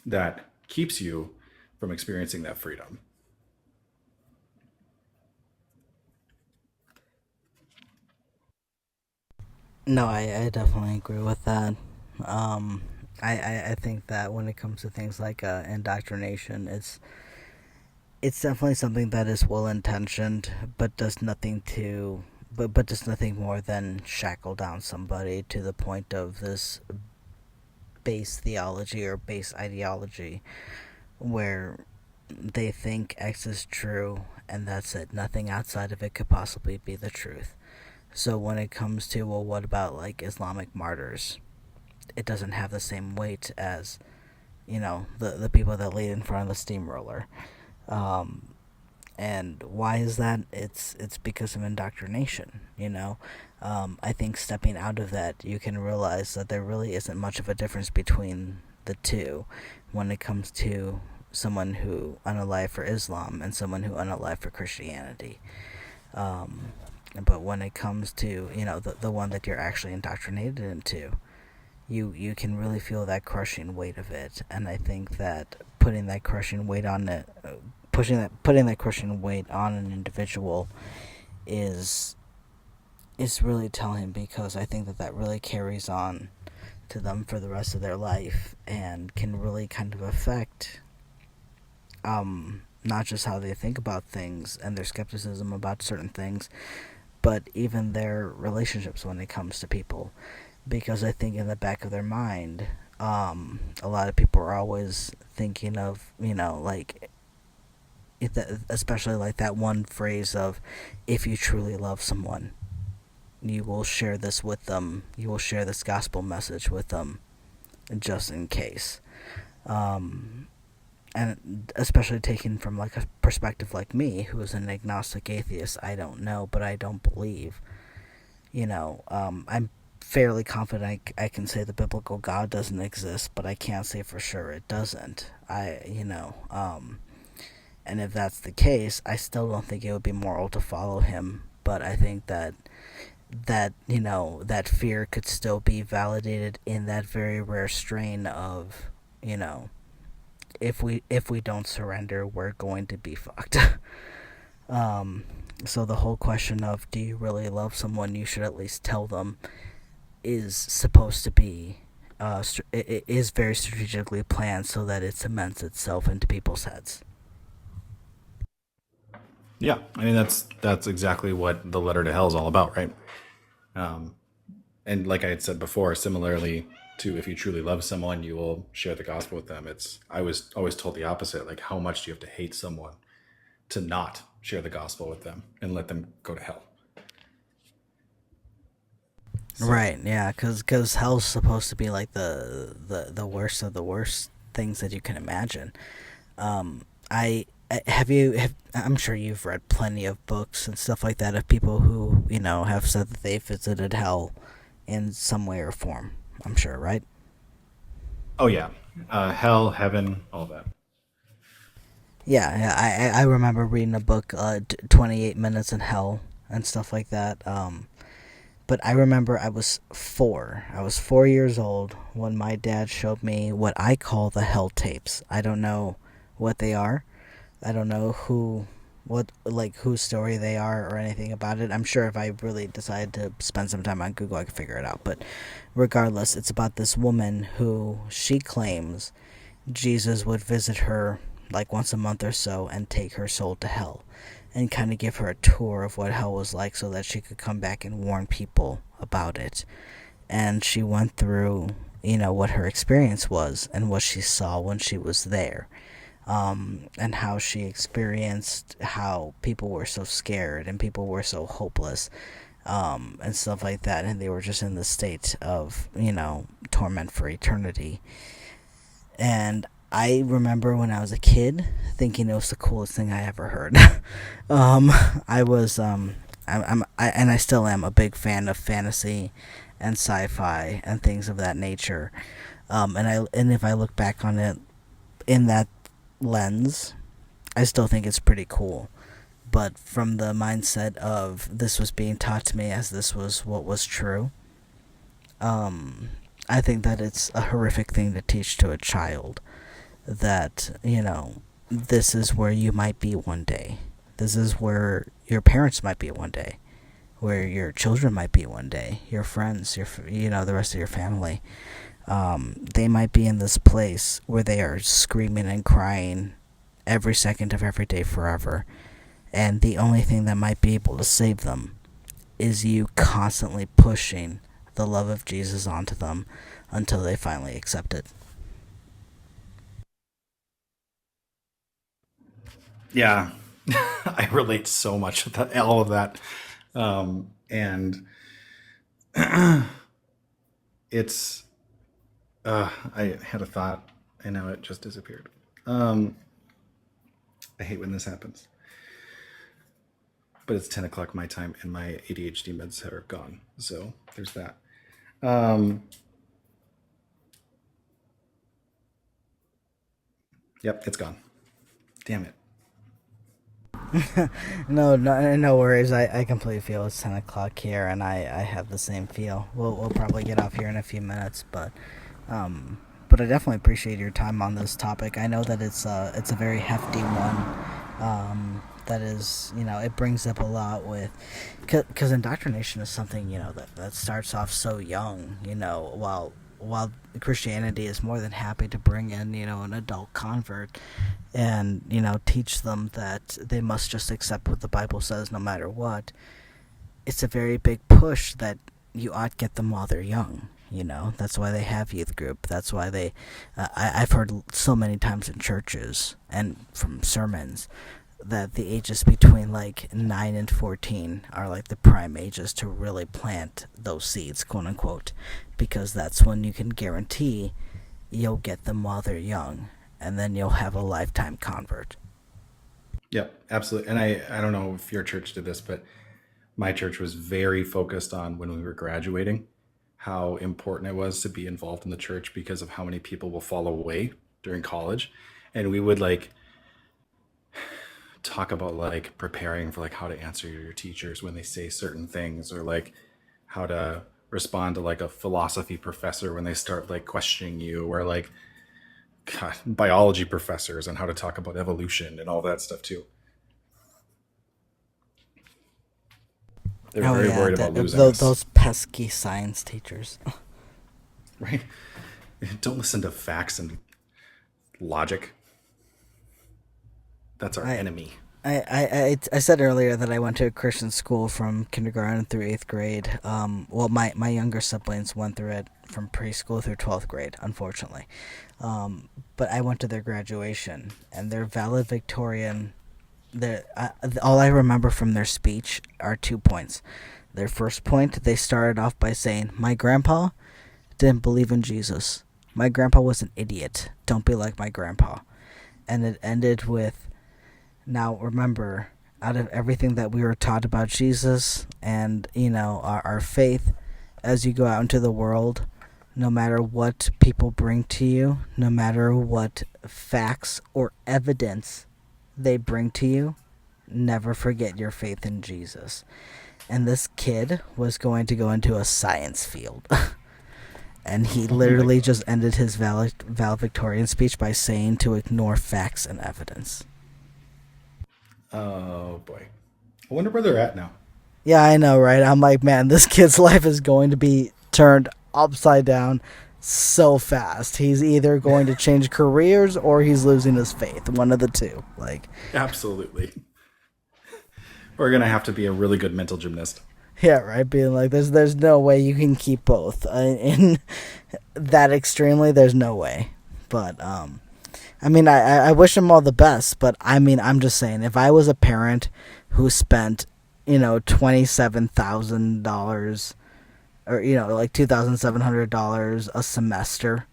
Speaker 3: that keeps you from experiencing that freedom.
Speaker 1: No, I definitely agree with that. Um, I think that when it comes to things like indoctrination, it's definitely something that is well intentioned, but does nothing to, but does nothing more than shackle down somebody to the point of this base theology or base ideology, where they think X is true and that's it. Nothing outside of it could possibly be the truth. So when it comes to, well, what about like Islamic martyrs? It doesn't have the same weight as, the people that laid in front of the steamroller. Um, and why is that? It's because of indoctrination. I think stepping out of that, you can realize that there really isn't much of a difference between the two when it comes to someone who unalived for Islam and someone who unalived for Christianity. Um, But when it comes to, the one that you're actually indoctrinated into, you can really feel that crushing weight of it. And I think that putting that crushing weight on it, putting that crushing weight on an individual is really telling, because I think that really carries on to them for the rest of their life, and can really kind of affect not just how they think about things and their skepticism about certain things, but even their relationships when it comes to people. Because I think in the back of their mind, a lot of people are always thinking of, like, especially like that one phrase of, if you truly love someone, you will share this with them, you will share this gospel message with them, just in case. And especially taken from like a perspective like me, who is an agnostic atheist. I don't know, but I don't believe. I'm fairly confident I can say the biblical God doesn't exist, but I can't say for sure it doesn't. And if that's the case, I still don't think it would be moral to follow him. But I think that that fear could still be validated in that very rare strain of, if we don't surrender, we're going to be fucked. So the whole question of, do you really love someone, you should at least tell them, is supposed to be it is very strategically planned so that it cements itself into people's heads.
Speaker 3: Yeah, I mean that's exactly what the letter to hell is all about, right? And like I had said before, similarly to if you truly love someone, you will share the gospel with them. I was always told the opposite. Like, how much do you have to hate someone to not share the gospel with them and let them go to hell? So,
Speaker 1: Right, yeah, because hell's supposed to be like the worst of the worst things that you can imagine. I'm sure you've read plenty of books and stuff like that of people who, have said that they visited hell in some way or form. I'm sure, right?
Speaker 3: oh yeah, hell, heaven, all that.
Speaker 1: Yeah, I remember reading a book, 28 Minutes in Hell, and stuff like that. But I remember I was 4. I was 4 years old when my dad showed me what I call the hell tapes. I don't know what they are. I don't know whose story they are or anything about it. I'm sure if I really decided to spend some time on Google, I could figure it out. But regardless, it's about this woman who she claims Jesus would visit her like once a month or so and take her soul to hell, and kind of give her a tour of what hell was like so that she could come back and warn people about it. And she went through, what her experience was and what she saw when she was there. And how she experienced how people were so scared and people were so hopeless, and stuff like that. And they were just in the state of, torment for eternity. And I remember when I was a kid thinking it was the coolest thing I ever heard. I was, and I still am a big fan of fantasy and sci-fi and things of that nature. And if I look back on it in that lens, I still think it's pretty cool. But from the mindset of this was being taught to me as this was what was true, I think that it's a horrific thing to teach to a child, that, this is where you might be one day. This is where your parents might be one day, where your children might be one day, your friends, the rest of your family. They might be in this place where they are screaming and crying every second of every day forever. And the only thing that might be able to save them is you constantly pushing the love of Jesus onto them until they finally accept it.
Speaker 3: Yeah, I relate so much with that, all of that, and it's. I had a thought, and now it just disappeared. I hate when this happens. But it's 10 o'clock my time, and my ADHD meds are gone. So there's that. Yep, it's gone. Damn it.
Speaker 1: No worries. I completely feel it's 10 o'clock here, and I have the same feel. We'll probably get off here in a few minutes, um, but I definitely appreciate your time on this topic. I know that it's a very hefty one. That is, it brings up a lot with, because indoctrination is something that starts off so young. While Christianity is more than happy to bring in an adult convert and teach them that they must just accept what the Bible says no matter what. It's a very big push that you ought to get them while they're young. That's why they have youth group. That's why I've heard so many times in churches and from sermons that the ages between like 9 and 14 are like the prime ages to really plant those seeds, quote unquote, because that's when you can guarantee you'll get them while they're young, and then you'll have a lifetime convert.
Speaker 3: Yep, absolutely. And I don't know if your church did this, but my church was very focused on when we were graduating, how important it was to be involved in the church because of how many people will fall away during college. And we would like talk about like preparing for like how to answer your teachers when they say certain things, or like how to respond to like a philosophy professor when they start like questioning you, or like God, biology professors, and how to talk about evolution and all that stuff too. They're very worried about losing us.
Speaker 1: Those pesky science teachers.
Speaker 3: Right? Don't listen to facts and logic. That's our enemy.
Speaker 1: I said earlier that I went to a Christian school from kindergarten through 8th grade. Well, my younger siblings went through it from preschool through 12th grade, unfortunately. But I went to their graduation, and their valedictorian, all I remember from their speech are 2 points. Their first point, they started off by saying, "My grandpa didn't believe in Jesus. My grandpa was an idiot. Don't be like my grandpa." And it ended with, "Now remember, out of everything that we were taught about Jesus and, our faith, as you go out into the world, no matter what people bring to you, no matter what facts or evidence they bring to you, never forget your faith in Jesus." And this kid was going to go into a science field. And he literally just ended his valedictorian speech by saying to ignore facts and evidence.
Speaker 3: Oh boy. I wonder where they're at now.
Speaker 1: Yeah, I know, right? I'm like, man, this kid's life is going to be turned upside down so fast. He's either going to change careers or he's losing his faith. One of the two. Like,
Speaker 3: absolutely. We're gonna have to be a really good mental gymnast.
Speaker 1: Yeah, right. Being like, there's no way you can keep both. In that extremely, there's no way. But I mean, I wish him all the best. But I mean, I'm just saying, if I was a parent who spent, $27,000 or like $2,700 a semester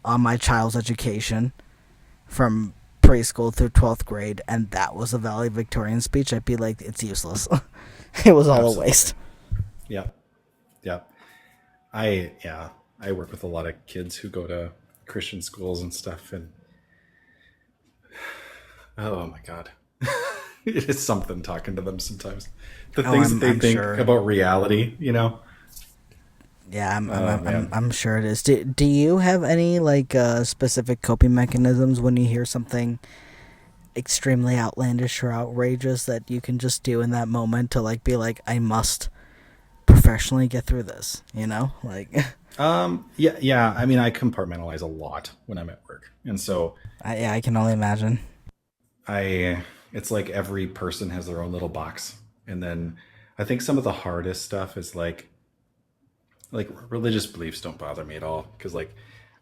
Speaker 1: on my child's education from preschool through 12th grade, and that was a valedictorian speech, I'd be like, it's useless. It was all Absolutely. A waste.
Speaker 3: Yeah. Yeah. I work with a lot of kids who go to Christian schools and stuff, and oh my God. It is something talking to them sometimes. The things that they think about reality,
Speaker 1: Yeah, I'm sure it is. Do you have any specific coping mechanisms when you hear something extremely outlandish or outrageous that you can just do in that moment to be like, I must professionally get through this, Yeah.
Speaker 3: I mean, I compartmentalize a lot when I'm at work, and so
Speaker 1: I can only imagine.
Speaker 3: It's like every person has their own little box, and then I think some of the hardest stuff is like religious beliefs don't bother me at all, because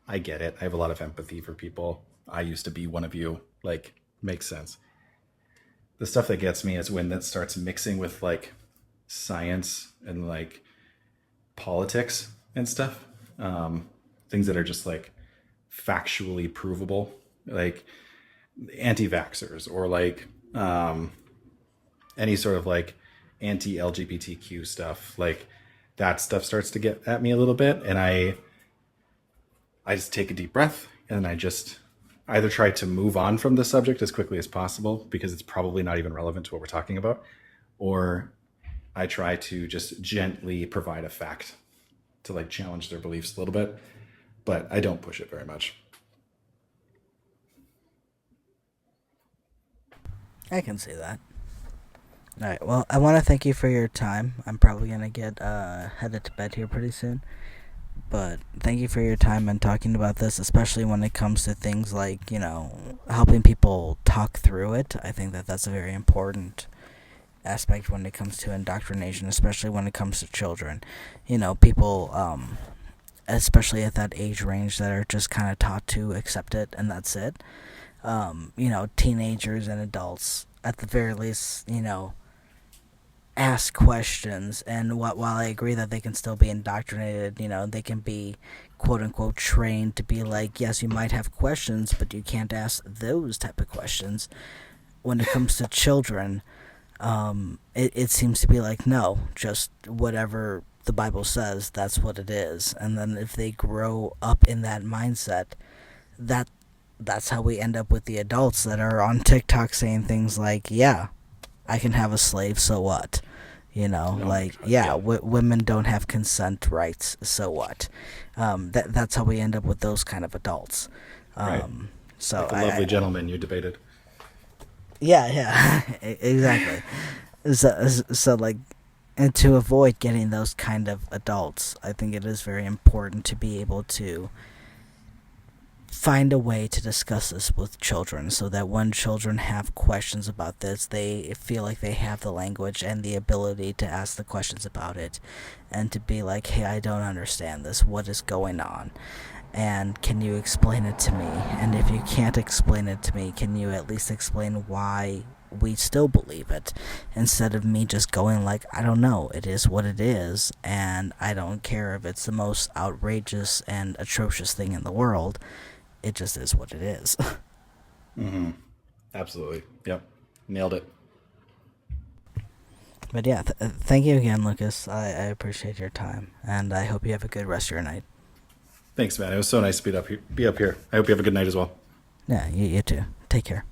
Speaker 3: I get it. I have a lot of empathy for people. I used to be one of you. Makes sense. The stuff that gets me is when that starts mixing with science and politics and stuff. Things that are just factually provable, anti-vaxxers or any sort of anti-LGBTQ stuff. That stuff starts to get at me a little bit, and I just take a deep breath and I just either try to move on from the subject as quickly as possible because it's probably not even relevant to what we're talking about, or I try to just gently provide a fact to like challenge their beliefs a little bit, but I don't push it very much.
Speaker 1: I can see that. All right. Well, I want to thank you for your time. I'm probably gonna get headed to bed here pretty soon. But thank you for your time and talking about this, especially when it comes to things like, helping people talk through it. I think that that's a very important aspect when it comes to indoctrination, especially when it comes to children. People, especially at that age range, that are just kind of taught to accept it and that's it. Teenagers and adults, at the very least, ask questions, and while I agree that they can still be indoctrinated, they can be quote unquote trained to be like, yes, you might have questions, but you can't ask those type of questions. When it comes to children, it seems to be like, no, just whatever the Bible says, that's what it is. And then if they grow up in that mindset, that's how we end up with the adults that are on TikTok saying things like, yeah, I can have a slave, so what? Women don't have consent rights, so what? That's how we end up with those kind of adults.
Speaker 3: Right.
Speaker 1: So
Speaker 3: like the lovely gentleman you debated.
Speaker 1: Yeah, exactly. So like, and to avoid getting those kind of adults, I think it is very important to be able to find a way to discuss this with children so that when children have questions about this, they feel like they have the language and the ability to ask the questions about it and to be like, hey, I don't understand this. What is going on? And can you explain it to me? And if you can't explain it to me, can you at least explain why we still believe it? Instead of me just going like, I don't know, it is what it is, and I don't care if it's the most outrageous and atrocious thing in the world. It just is what it is.
Speaker 3: Mm-hmm. Absolutely. Yep. Nailed it.
Speaker 1: But yeah, thank you again, Lucas. I appreciate your time, and I hope you have a good rest of your night.
Speaker 3: Thanks, man. It was so nice to be up here. I hope you have a good night as well.
Speaker 1: Yeah, you too. Take care.